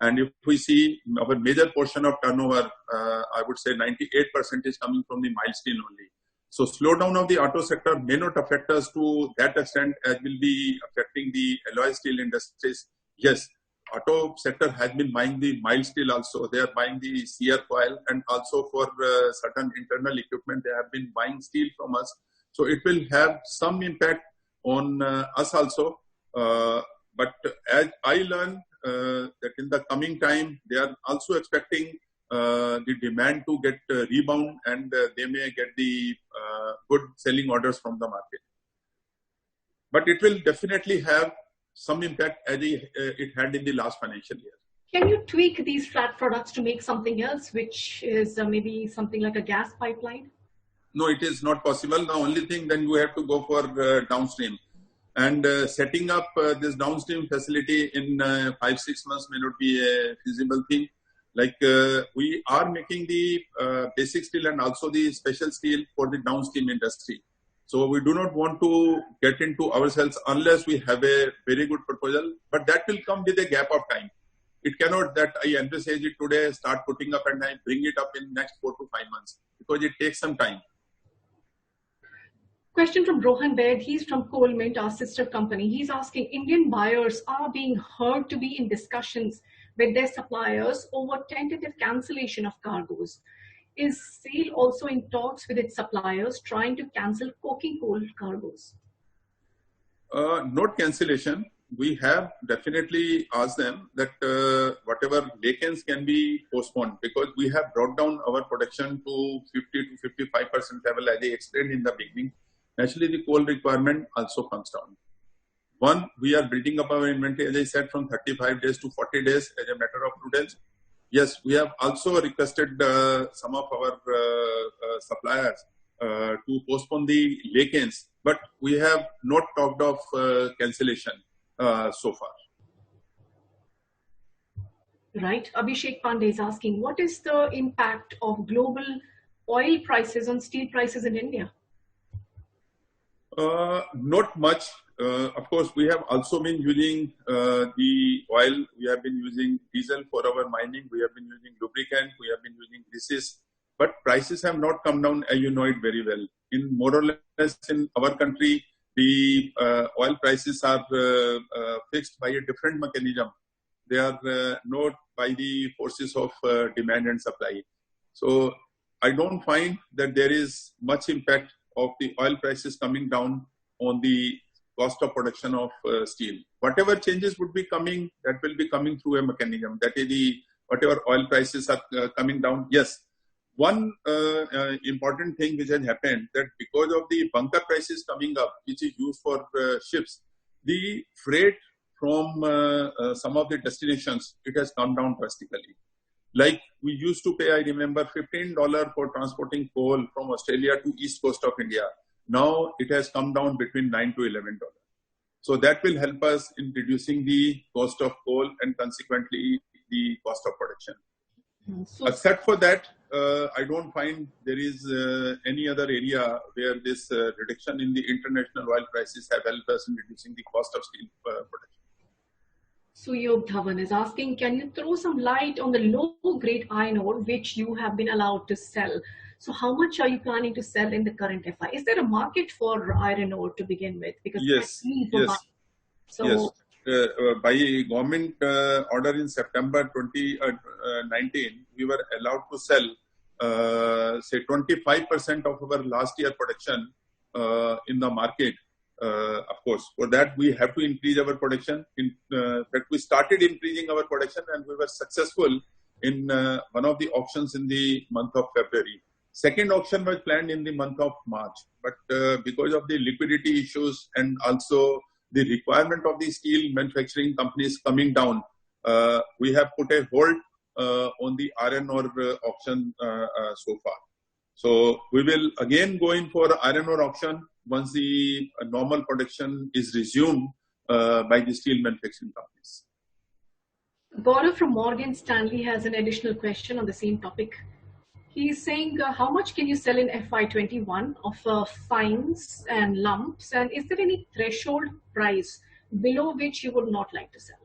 And if we see our major portion of turnover, I would say 98% is coming from the mild steel only. So slowdown of the auto sector may not affect us to that extent as will be affecting the alloy steel industries. Yes, auto sector has been buying the mild steel also. They are buying the CR coil, and also for certain internal equipment, they have been buying steel from us. So it will have some impact on us also. But as I learn that in the coming time, they are also expecting the demand to get rebound, and they may get the good selling orders from the market. But it will definitely have some impact as it had in the last financial year. Can you tweak these flat products to make something else, which is maybe something like a gas pipeline? No, it is not possible. The only thing, then you have to go for downstream. And setting up this downstream facility in 5-6 months may not be a feasible thing. Like we are making the basic steel and also the special steel for the downstream industry. So we do not want to get into ourselves unless we have a very good proposal, but that will come with a gap of time. It cannot that I envisage it today, start putting up, and I bring it up in next 4 to 5 months, because it takes some time. Question from Rohan Baid. He's from SteelMint, our sister company. He's asking, Indian buyers are being heard to be in discussions with their suppliers over tentative cancellation of cargoes. Is SEAL also in talks with its suppliers trying to cancel coking coal cargoes? Not cancellation. We have definitely asked them that whatever vacants can be postponed, because we have brought down our production to 50 to 55% level, as I explained in the beginning. Naturally, the coal requirement also comes down. One, we are building up our inventory, as I said, from 35 days to 40 days as a matter of prudence. Yes, we have also requested some of our suppliers to postpone the vacants, but we have not talked of cancellation so far. Right. Abhishek Pandey is asking, what is the impact of global oil prices on steel prices in India? Not much. Of course, we have also been using the oil. We have been using diesel for our mining. We have been using lubricant. We have been using greases. But prices have not come down, as you know it very well. In more or less in our country, the oil prices are fixed by a different mechanism. They are not by the forces of demand and supply. So I don't find that there is much impact of the oil prices coming down on the cost of production of steel. Whatever changes would be coming, that will be coming through a mechanism. That is the whatever oil prices are coming down. Yes, one important thing which has happened, that because of the bunker prices coming up, which is used for ships, the freight from some of the destinations, it has come down drastically. Like we used to pay, I remember, $15 for transporting coal from Australia to east coast of India. Now it has come down between $9 to $11. So that will help us in reducing the cost of coal and consequently the cost of production. So, except for that, I don't find there is any other area where this reduction in the international oil prices have helped us in reducing the cost of steel production. Suyog Dhawan is asking, can you throw some light on the low-grade iron ore which you have been allowed to sell? So how much are you planning to sell in the current FI? Is there a market for iron ore to begin with? Because yes. So, yes. By government order in September 2019, we were allowed to sell, say, 25% of our last year production in the market Of course, for that we have to increase our production. In fact, we started increasing our production and we were successful in one of the auctions in the month of February. Second auction was planned in the month of March, but because of the liquidity issues and also the requirement of the steel manufacturing companies coming down, we have put a hold on the iron ore auction so far. So we will again go in for iron ore auction once the normal production is resumed by the steel manufacturing companies. Gaurav from Morgan Stanley has an additional question on the same topic. He's saying, how much can you sell in FY21 of fines and lumps? And is there any threshold price below which you would not like to sell?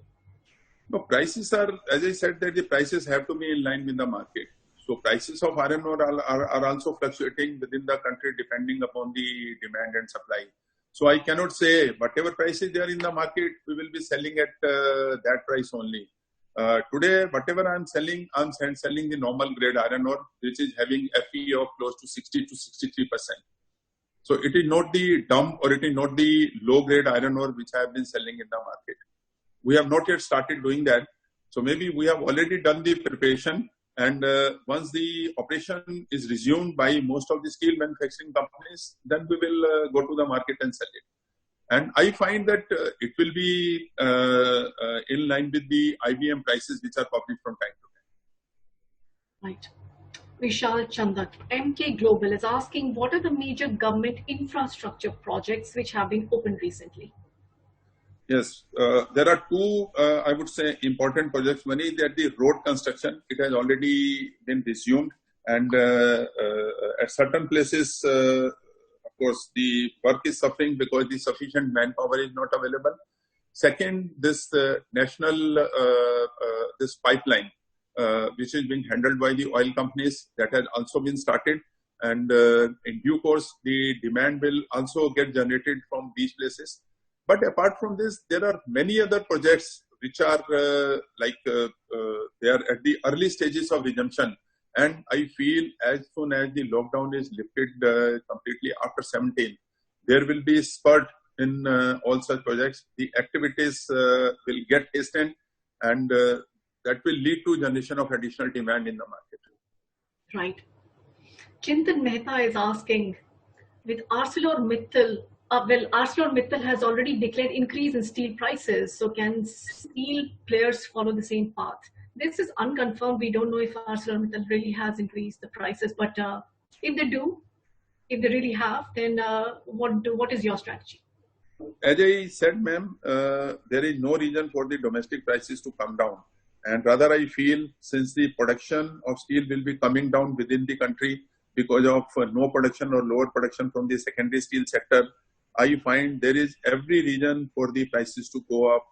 No, prices are, as I said, that the prices have to be in line with the market. So prices of iron ore are also fluctuating within the country depending upon the demand and supply. So I cannot say whatever prices there in the market, we will be selling at that price only. Today, whatever I'm selling the normal grade iron ore, which is having Fe of close to 60 to 63%. So it is not the dump or it is not the low grade iron ore which I have been selling in the market. We have not yet started doing that. So maybe we have already done the preparation, and once the operation is resumed by most of the steel manufacturing companies, then we will go to the market and sell it. And I find that it will be in line with the IBM prices which are published from time to time. Right. Vishal Chandak, MK Global is asking, what are the major government infrastructure projects which have been opened recently? Yes, there are two, I would say, important projects. One is that the road construction, it has already been resumed. And at certain places, of course, the work is suffering because the sufficient manpower is not available. Second, this national, this pipeline, which is being handled by the oil companies, that has also been started. And in due course, the demand will also get generated from these places. But apart from this, there are many other projects which are they are at the early stages of resumption. And I feel as soon as the lockdown is lifted completely after 17, there will be a spurt in all such projects. The activities will get hastened, and that will lead to generation of additional demand in the market. Right. Chintan Mehta is asking, with ArcelorMittal, ArcelorMittal has already declared increase in steel prices. So can steel players follow the same path? This is unconfirmed. We don't know if ArcelorMittal really has increased the prices. But if they do, if they really have, then what is your strategy? As I said, ma'am, there is no reason for the domestic prices to come down. And rather, I feel since the production of steel will be coming down within the country because of no production or lower production from the secondary steel sector, I find there is every reason for the prices to go up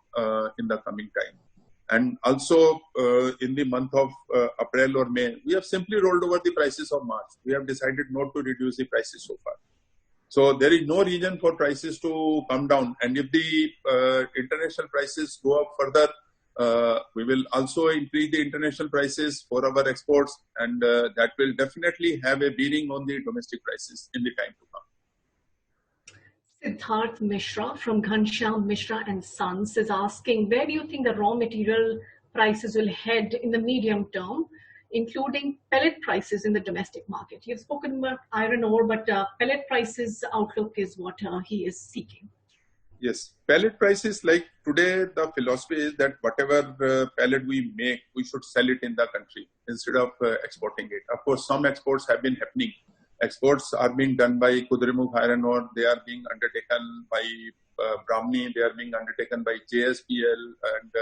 in the coming time. And also in the month of April or May, we have simply rolled over the prices of March. We have decided not to reduce the prices so far. So there is no reason for prices to come down. And if the international prices go up further, we will also increase the international prices for our exports, and that will definitely have a bearing on the domestic prices in the time to come. Siddharth Mishra from Ghanshyam Mishra and Sons is asking, where do you think the raw material prices will head in the medium term, including pellet prices in the domestic market? You've spoken about iron ore, but pellet prices outlook is what he is seeking. Yes, pellet prices, like today, the philosophy is that whatever pellet we make, we should sell it in the country instead of exporting it. Of course, some exports have been happening. Exports are being done by Kudremukh Iron Ore. They are being undertaken by Brahmani. They are being undertaken by JSPL and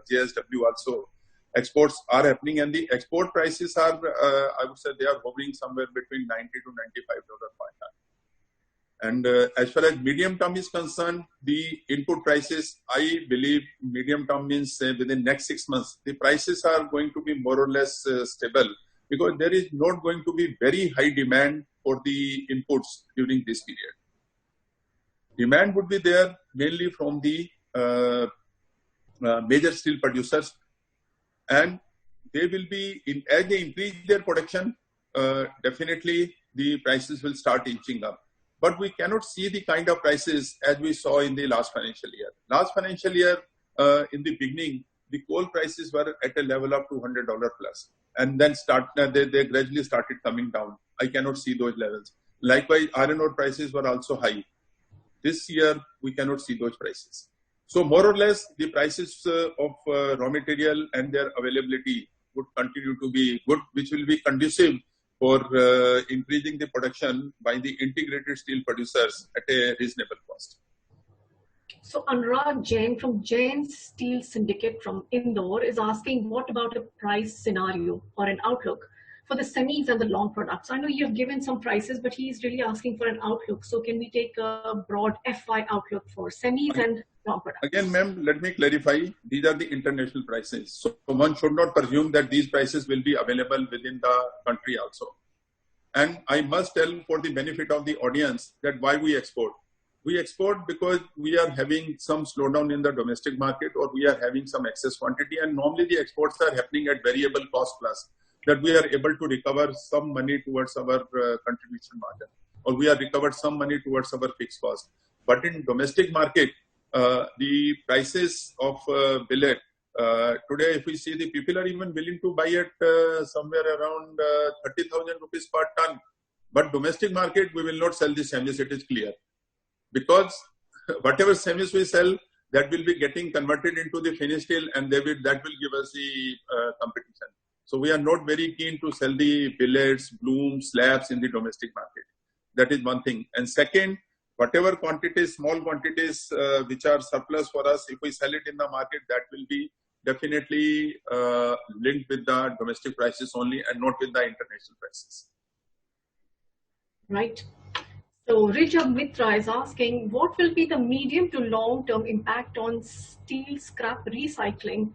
JSW also. Exports are happening, and the export prices are, I would say, they are hovering somewhere between $90 to $95 per ton. And as far as medium term is concerned, the input prices, I believe medium term means within next 6 months, the prices are going to be more or less stable, because there is not going to be very high demand for the inputs during this period. Demand would be there mainly from the major steel producers, and they will be, as they increase their production, definitely the prices will start inching up. but we cannot see the kind of prices as we saw in the last financial year. Last financial year, in the beginning, the coal prices were at a level of $200 plus, and then they gradually started coming down. I cannot see those levels. Likewise, iron ore prices were also high. This year, we cannot see those prices. So more or less, the prices of raw material and their availability would continue to be good, which will be conducive for increasing the production by the integrated steel producers at a reasonable cost. So Anurag Jain from Jain Steel Syndicate from Indore is asking, what about a price scenario or an outlook for the semis and the long products? I know you have given some prices, but he's really asking for an outlook. So can we take a broad FY outlook for semis and long products? Again, ma'am, let me clarify. These are the international prices. So one should not presume that these prices will be available within the country also. And I must tell for the benefit of the audience that why we export. We export because we are having some slowdown in the domestic market, or we are having some excess quantity, and normally the exports are happening at variable cost plus, that we are able to recover some money towards our contribution margin, or we have recovered some money towards our fixed cost. But in domestic market, the prices of billet, today if we see, the people are even willing to buy at somewhere around 30,000 rupees per ton. But domestic market, we will not sell the semis, it is clear. Because whatever semis we sell, that will be getting converted into the finished steel, and that will give us the competition. So we are not very keen to sell the billets, blooms, slabs in the domestic market. That is one thing. And second, whatever quantities, small quantities which are surplus for us, if we sell it in the market, that will be definitely linked with the domestic prices only and not with the international prices. Right. So Richard Mitra is asking, what will be the medium to long-term impact on steel scrap recycling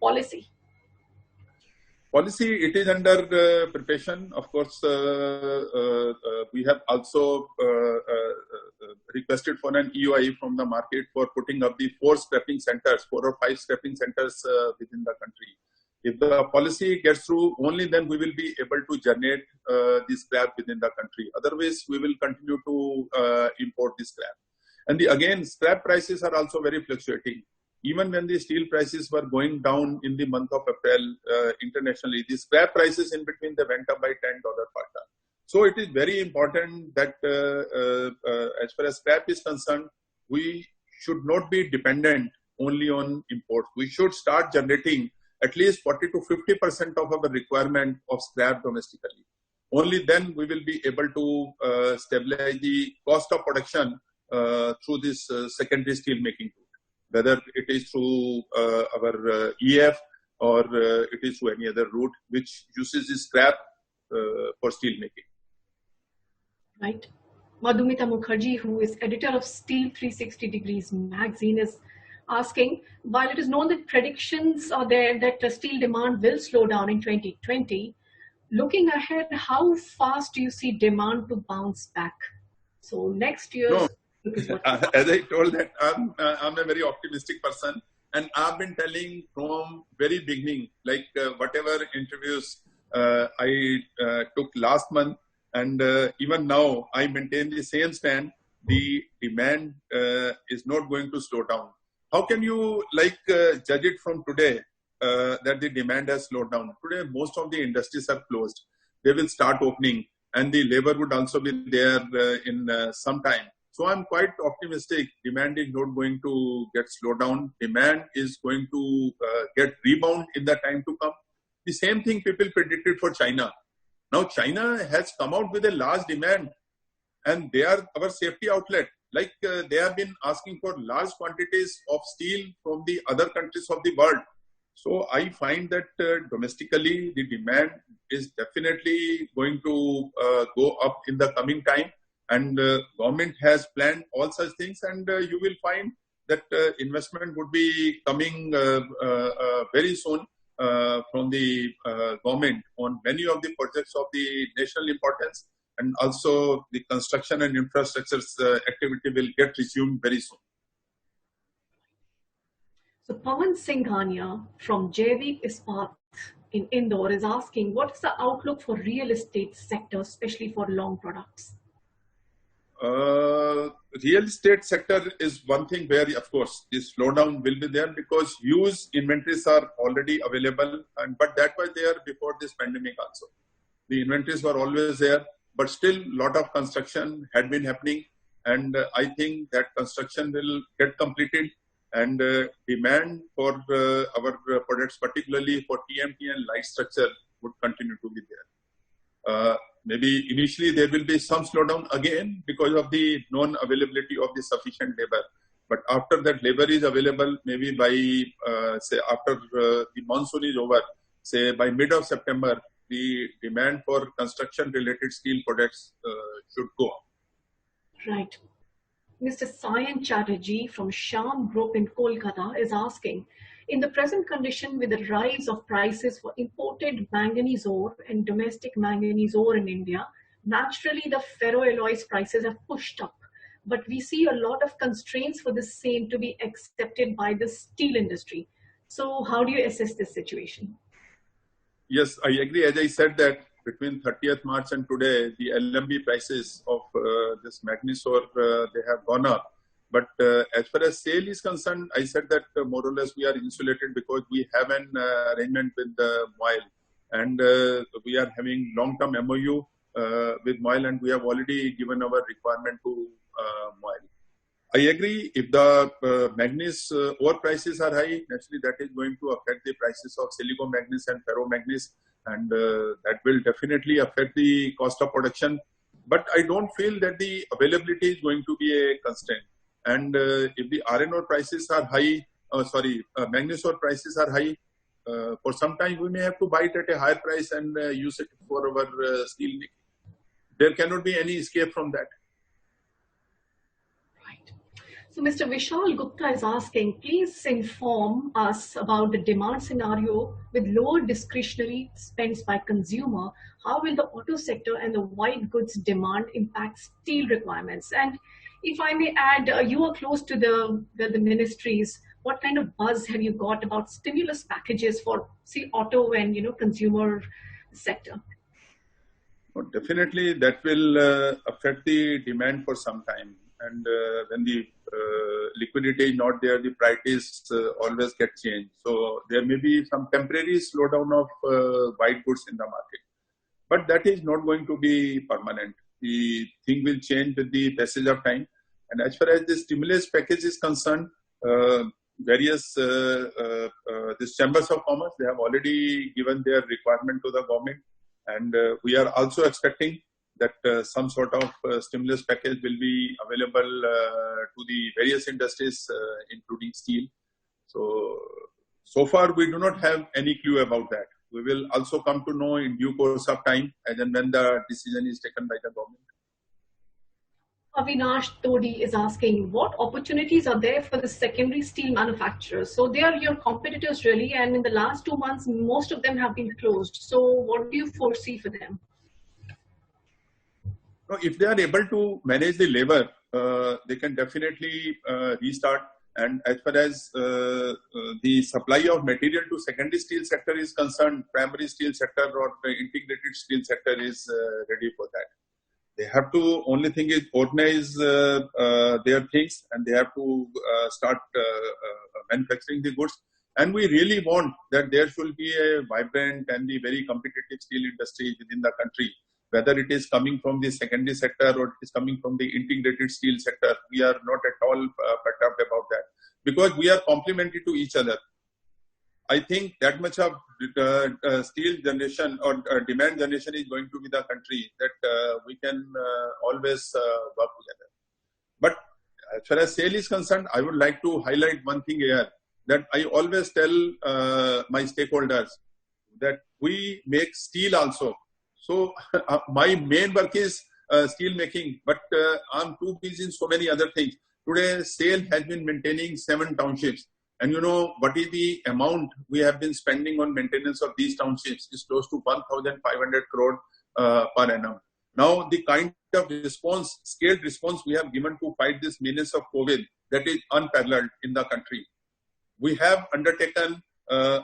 policy? Policy, it is under preparation. Of course, we have also requested for an EOI from the market for putting up the 4 or 5 scrapping centers within the country. If the policy gets through, only then we will be able to generate the scrap within the country. Otherwise, we will continue to import the scrap. And again, scrap prices are also very fluctuating. Even when the steel prices were going down in the month of April internationally, the scrap prices in between, they went up by $10 per ton. So it is very important that as far as scrap is concerned, we should not be dependent only on imports. We should start generating at least 40 to 50% of our requirement of scrap domestically. Only then we will be able to stabilize the cost of production through this secondary steel making route, whether it is through our EF or it is through any other route which uses the scrap for steel making. Right. Madhumita Mukherjee, who is editor of Steel 360 Degrees magazine, is asking, while it is known that predictions are there that steel demand will slow down in 2020, looking ahead, how fast do you see demand to bounce back? So next year's... No, as I told that, I'm a very optimistic person, and I've been telling from very beginning, like whatever interviews I took last month, and even now I maintain the same stand. The demand is not going to slow down. How can you judge it from today that the demand has slowed down? Today, most of the industries are closed. They will start opening, and the labor would also be there in some time. So I'm quite optimistic. Demand is not going to get slowed down. Demand is going to get rebound in the time to come. The same thing people predicted for China. Now China has come out with a large demand, and they are our safety outlet. They have been asking for large quantities of steel from the other countries of the world. So I find that domestically the demand is definitely going to go up in the coming time. And government has planned all such things, and you will find that investment would be coming very soon from the government on many of the projects of the national importance, and also the construction and infrastructure activity will get resumed very soon. So Pawan Singhania from Jaivik Ispat in Indore is asking, what is the outlook for real estate sector, especially for long products? Real estate sector is one thing where, of course, this slowdown will be there because used inventories are already available, but that was there before this pandemic also. The inventories were always there, but still lot of construction had been happening, and I think that construction will get completed, and demand for our products, particularly for TMT and light structure, would continue to be there. Maybe initially there will be some slowdown again because of the non-availability of the sufficient labor. But after that labor is available, maybe by, say, after the monsoon is over, say by mid of September, the demand for construction-related steel products should go up. Right. Mr. Sayan Chatterjee from Sham Group in Kolkata is asking, in the present condition with the rise of prices for imported manganese ore and domestic manganese ore in India, naturally the ferroalloys prices have pushed up. But we see a lot of constraints for the same to be accepted by the steel industry. So how do you assess this situation? Yes, I agree. As I said that between 30th March and today, the LMB prices of this manganese ore, they have gone up. But as far as sale is concerned, I said that more or less we are insulated because we have an arrangement with MOIL, and we are having long-term MOU with MOIL, and we have already given our requirement to MOIL. I agree, if the manganese ore prices are high, naturally that is going to affect the prices of silico manganese and ferro manganese, and that will definitely affect the cost of production. But I don't feel that the availability is going to be a constraint. And if the iron ore prices are high, manganese ore prices are high, for some time we may have to buy it at a higher price and use it for our steel making. There cannot be any escape from that. Right. So Mr. Vishal Gupta is asking, please inform us about the demand scenario with lower discretionary spends by consumer. How will the auto sector and the white goods demand impact steel requirements? And if I may add, you are close to the ministries. What kind of buzz have you got about stimulus packages for, say, auto and consumer sector? Well, definitely, that will affect the demand for some time. And when the liquidity is not there, the priorities always get changed. So there may be some temporary slowdown of white goods in the market, but that is not going to be permanent. The thing will change with the passage of time. And as far as the stimulus package is concerned, various these chambers of commerce, they have already given their requirement to the government. And we are also expecting that some sort of stimulus package will be available to the various industries, including steel. So far, we do not have any clue about that. We will also come to know in due course of time, as and when the decision is taken by the government. Avinash Todi is asking, what opportunities are there for the secondary steel manufacturers? So they are your competitors really, and in the last 2 months, most of them have been closed. So what do you foresee for them? If they are able to manage the labor, they can definitely restart. And as far as the supply of material to secondary steel sector is concerned, primary steel sector or the integrated steel sector is ready for that. They have to, only thing is organize their things, and they have to start manufacturing the goods. And we really want that there should be a vibrant and the very competitive steel industry within the country, whether it is coming from the secondary sector or it is coming from the integrated steel sector. We are not at all perturbed about that, because we are complementary to each other. I think that much of steel generation or demand generation is going to be the country that we can always work together. But as far as sale is concerned, I would like to highlight one thing here, that I always tell my stakeholders that we make steel also. So my main work is steel making, but I'm too busy in so many other things. Today, SAIL has been maintaining 7 townships. And you know what is the amount we have been spending on maintenance of these townships is close to 1,500 crore per annum. Now, the kind of response, scaled response we have given to fight this menace of COVID, that is unparalleled in the country. We have undertaken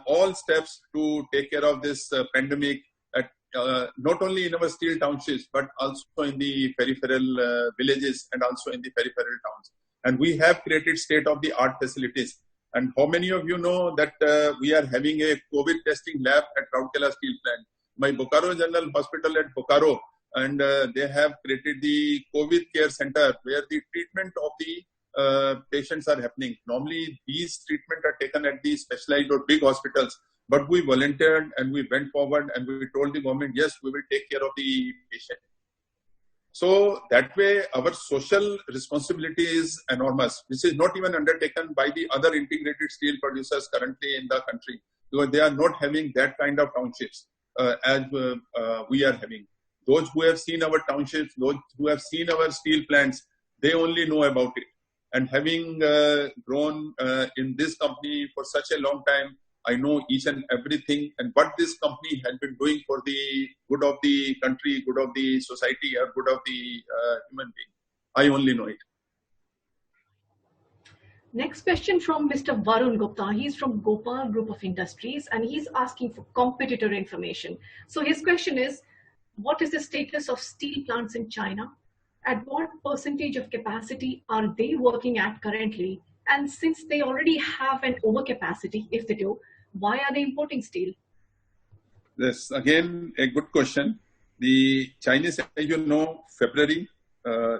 all steps to take care of this pandemic at not only in our steel townships, but also in the peripheral villages and also in the peripheral towns. And we have created state-of-the-art facilities. And how many of you know that we are having a COVID testing lab at Rourkela Steel Plant? My Bokaro General Hospital at Bokaro, and they have created the COVID care center where the treatment of the patients are happening. Normally, these treatments are taken at the specialized or big hospitals, but we volunteered and we went forward and we told the government, yes, we will take care of the patient. So that way, our social responsibility is enormous. This is not even undertaken by the other integrated steel producers currently in the country, because they are not having that kind of townships as we are having. Those who have seen our townships, those who have seen our steel plants, they only know about it. And having grown in this company for such a long time, I know each and everything and what this company has been doing for the good of the country, good of the society, or good of the human being. I only know it. Next question from Mr. Varun Gupta. He's from Gopal Group of Industries and he's asking for competitor information. So his question is, what is the status of steel plants in China? At what percentage of capacity are they working at currently? And since they already have an overcapacity, if they do, why are they importing steel? That's again a good question. The Chinese, as you know, February,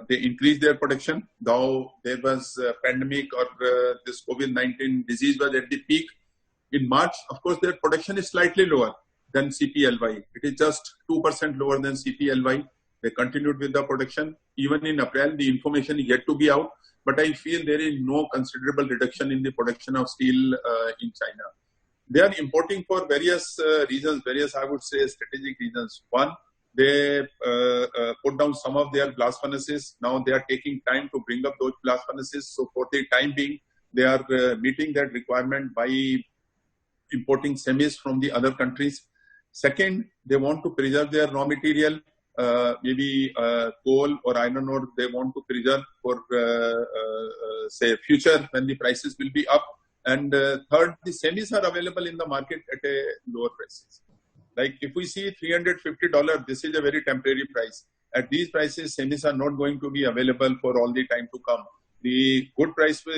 they increased their production. Though there was a pandemic or this COVID-19 disease was at the peak. In March, of course, their production is slightly lower than CPLY. It is just 2% lower than CPLY. They continued with the production. Even in April, the information is yet to be out. But I feel there is no considerable reduction in the production of steel in China. They are importing for various reasons, I would say, strategic reasons. One, they put down some of their blast furnaces. Now they are taking time to bring up those blast furnaces. So for the time being, they are meeting that requirement by importing semis from the other countries. Second, they want to preserve their raw material, maybe coal or iron ore. They want to preserve for, say, future when the prices will be up. And third, the semis are available in the market at a lower prices. Like if we see $350, this is a very temporary price. At these prices, semis are not going to be available for all the time to come. The good price for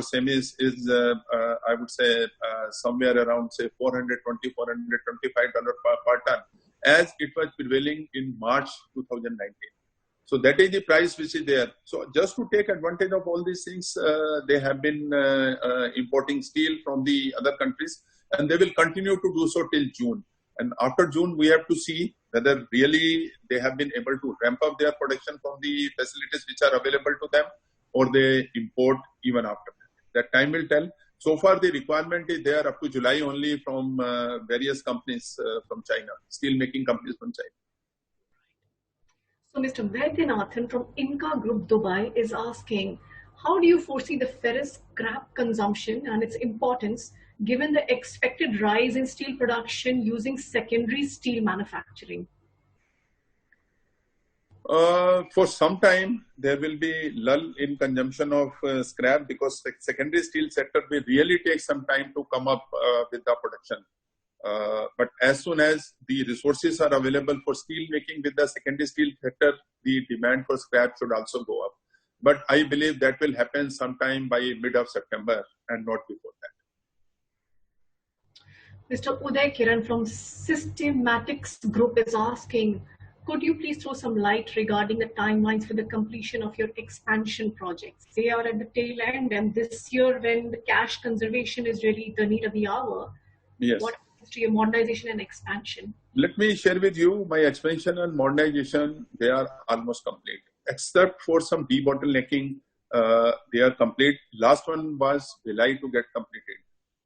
semis is, I would say, somewhere around, say, $420, $425 per ton, as it was prevailing in March 2019. So that is the price which is there. So just to take advantage of all these things, they have been importing steel from the other countries, and they will continue to do so till June. And after June, we have to see whether really they have been able to ramp up their production from the facilities which are available to them, or they import even after that. That time will tell. So far, the requirement is there up to July only from various companies from China, steel making companies from China. So Mr. Vaidyanathan from Inca Group Dubai is asking, how do you foresee the ferrous scrap consumption and its importance given the expected rise in steel production using secondary steel manufacturing? For some time, there will be lull in consumption of scrap because the secondary steel sector will really take some time to come up with the production. But as soon as the resources are available for steel making with the secondary steel sector, the demand for scrap should also go up. But I believe that will happen sometime by mid of September and not before that. Mr. Uday Kiran from Systematics Group is asking, could you please throw some light regarding the timelines for the completion of your expansion projects? They are at the tail end, and this year when the cash conservation is really the need of the hour, yes. What happens to your modernization and expansion? Let me share with you my expansion and modernization. They are almost complete, except for some debottlenecking. They are complete. Last one was Bhilai to get completed.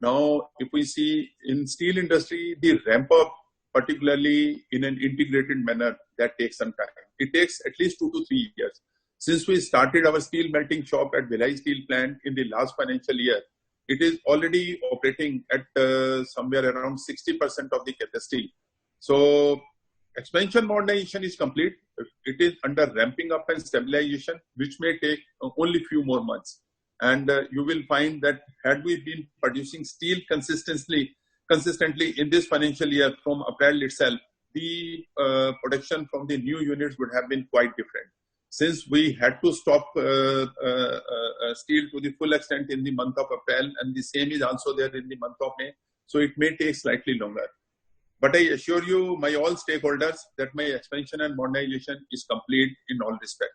Now, if we see in steel industry, the ramp up, particularly in an integrated manner, that takes some time. It takes at least 2 to 3 years. Since we started our steel melting shop at Bhilai Steel Plant in the last financial year, it is already operating at somewhere around 60% of the capacity. So expansion modernization is complete. It is under ramping up and stabilization, which may take only few more months. And you will find that had we been producing steel consistently in this financial year from April itself, the production from the new units would have been quite different. Since we had to stop steel to the full extent in the month of April, and the same is also there in the month of May, so it may take slightly longer. But I assure you, my all stakeholders, that my expansion and modernization is complete in all respect,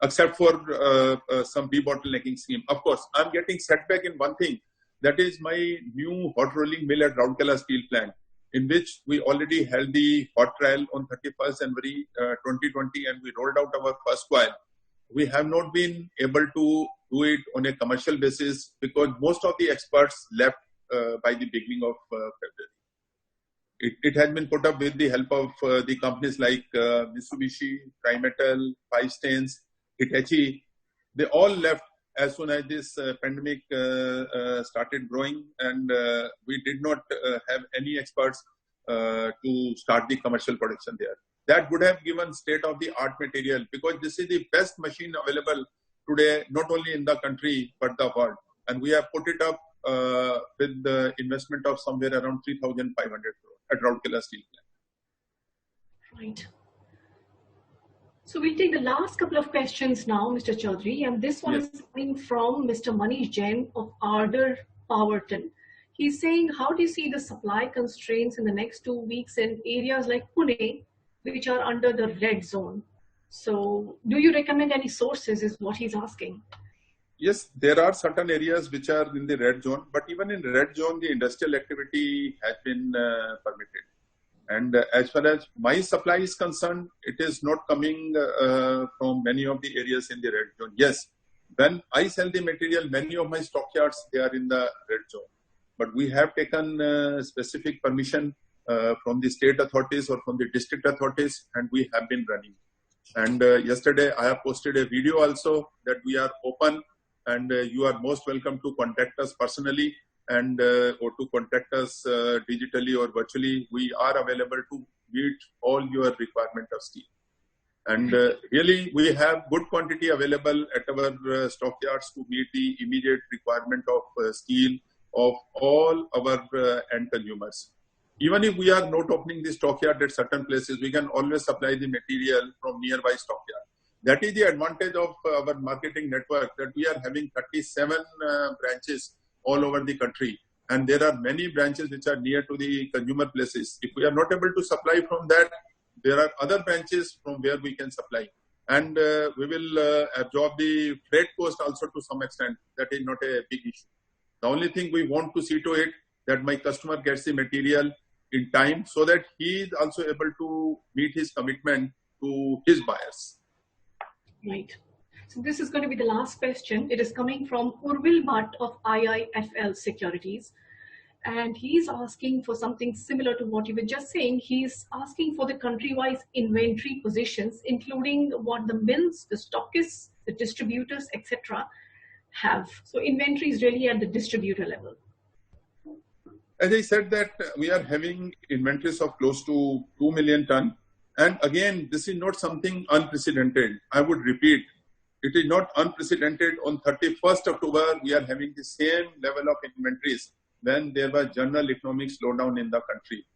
except for some debottlenecking scheme. Of course, I'm getting setback in one thing, that is my new hot rolling mill at Rourkela Steel Plant, in which we already held the hot trial on 31st January 2020, and we rolled out our first coil. We have not been able to do it on a commercial basis because most of the experts left by the beginning of February. It has been put up with the help of the companies like Mitsubishi, Trimetal, Five Stains, Hitachi. They all left as soon as this pandemic started growing, and we did not have any experts to start the commercial production there. That would have given state-of-the-art material, because this is the best machine available today, not only in the country, but the world. And we have put it up with the investment of somewhere around 3,500 crore at Rourkela Steel Plant. Right. So we'll take the last couple of questions now, Mr. Chaudhary, and this one is coming from Mr. Manish Jain of Ardor Powerton. He's saying, how do you see the supply constraints in the next 2 weeks in areas like Pune, which are under the red zone? So do you recommend any sources, is what he's asking. Yes, there are certain areas which are in the red zone, but even in red zone, the industrial activity has been permitted. And as far as my supply is concerned, it is not coming from many of the areas in the red zone. Yes, when I sell the material, many of my stockyards, they are in the red zone. But we have taken specific permission from the state authorities or from the district authorities, and we have been running. And yesterday, I have posted a video also that we are open, and you are most welcome to contact us personally and or to contact us digitally or virtually. We are available to meet all your requirement of steel. And really, we have good quantity available at our stockyards to meet the immediate requirement of steel of all our end consumers. Even if we are not opening the stockyard at certain places, we can always supply the material from nearby stockyard. That is the advantage of our marketing network, that we are having 37 branches all over the country. And there are many branches which are near to the consumer places. If we are not able to supply from that, there are other branches from where we can supply. And we will absorb the freight cost also to some extent. That is not a big issue. The only thing we want to see to it that my customer gets the material in time, so that he is also able to meet his commitment to his buyers. Right. So this is going to be the last question. It is coming from Urvil Bhatt of IIFL Securities. And he's asking for something similar to what you were just saying. He's asking for the country-wise inventory positions, including what the mills, the stockists, the distributors, etc. have. So inventory is really at the distributor level. As I said, that we are having inventories of close to 2 million ton. And again, this is not something unprecedented. I would repeat, it is not unprecedented. On 31st October, we are having the same level of inventories when there was general economic slowdown in the country.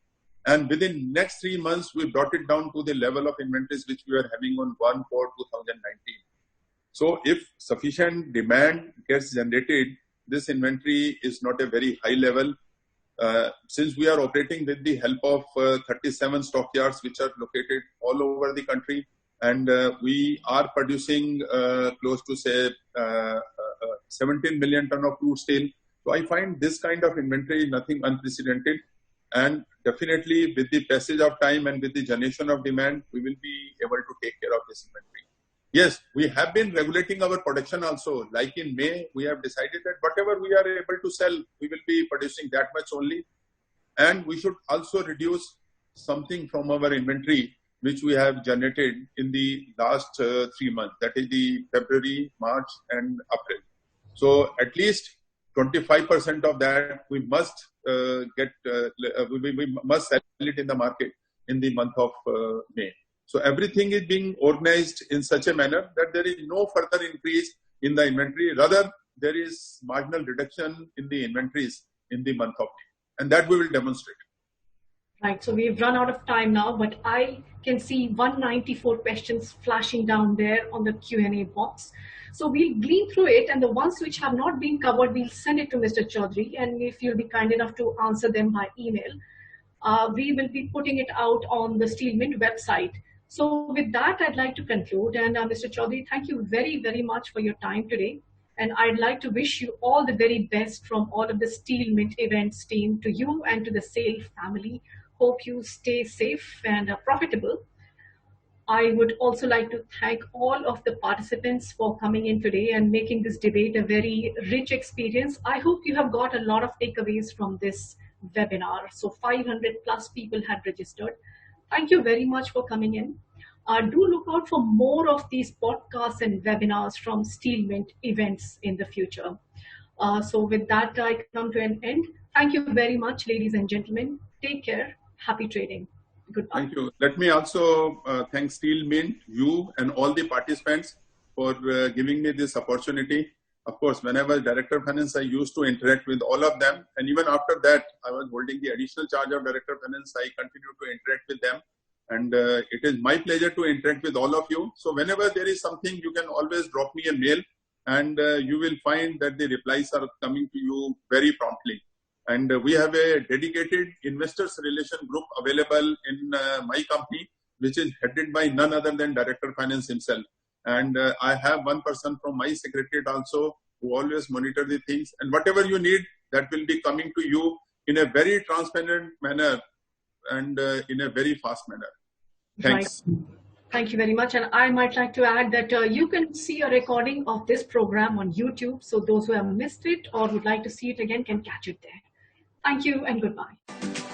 And within next 3 months, we brought it down to the level of inventories which we were having on 1/4/2019. So if sufficient demand gets generated, this inventory is not a very high level. Since we are operating with the help of 37 stockyards which are located all over the country, and we are producing close to say 17 million ton of crude steel. So I find this kind of inventory nothing unprecedented, and definitely with the passage of time and with the generation of demand, we will be able to take care of this inventory. Yes, we have been regulating our production also. Like in May, we have decided that whatever we are able to sell, we will be producing that much only. And we should also reduce something from our inventory, which we have generated in the last 3 months. That is the February, March, and April. So at least 25% of that we must we must sell it in the market in the month of May. So everything is being organized in such a manner that there is no further increase in the inventory. Rather, there is marginal reduction in the inventories in the month of May. And that we will demonstrate. Right, so we've run out of time now, but I can see 194 questions flashing down there on the Q&A box. So we'll glean through it, and the ones which have not been covered, we'll send it to Mr. Chaudhary, and if you'll be kind enough to answer them by email, we will be putting it out on the SteelMint website. So with that, I'd like to conclude. And Mr. Chaudhary, thank you very, very much for your time today. And I'd like to wish you all the very best from all of the SteelMint Events team to you and to the SAIL family. Hope you stay safe and profitable. I would also like to thank all of the participants for coming in today and making this debate a very rich experience. I hope you have got a lot of takeaways from this webinar. So 500 plus people had registered. Thank you very much for coming in. Do look out for more of these podcasts and webinars from SteelMint Events in the future. So with that, I come to an end. Thank you very much, ladies and gentlemen. Take care. Happy trading. Goodbye. Thank you. Let me also thank SteelMint, you and all the participants for giving me this opportunity. Of course, when I was Director of Finance, I used to interact with all of them. And even after that, I was holding the additional charge of Director of Finance. I continue to interact with them. And it is my pleasure to interact with all of you. So whenever there is something, you can always drop me a mail, and you will find that the replies are coming to you very promptly. And we have a dedicated investors relation group available in my company, which is headed by none other than Director of Finance himself. And I have one person from my secretariat also who always monitor the things. And whatever you need, that will be coming to you in a very transparent manner and in a very fast manner. Thanks. Right. Thank you very much. And I might like to add that you can see a recording of this program on YouTube. So those who have missed it or would like to see it again can catch it there. Thank you and goodbye.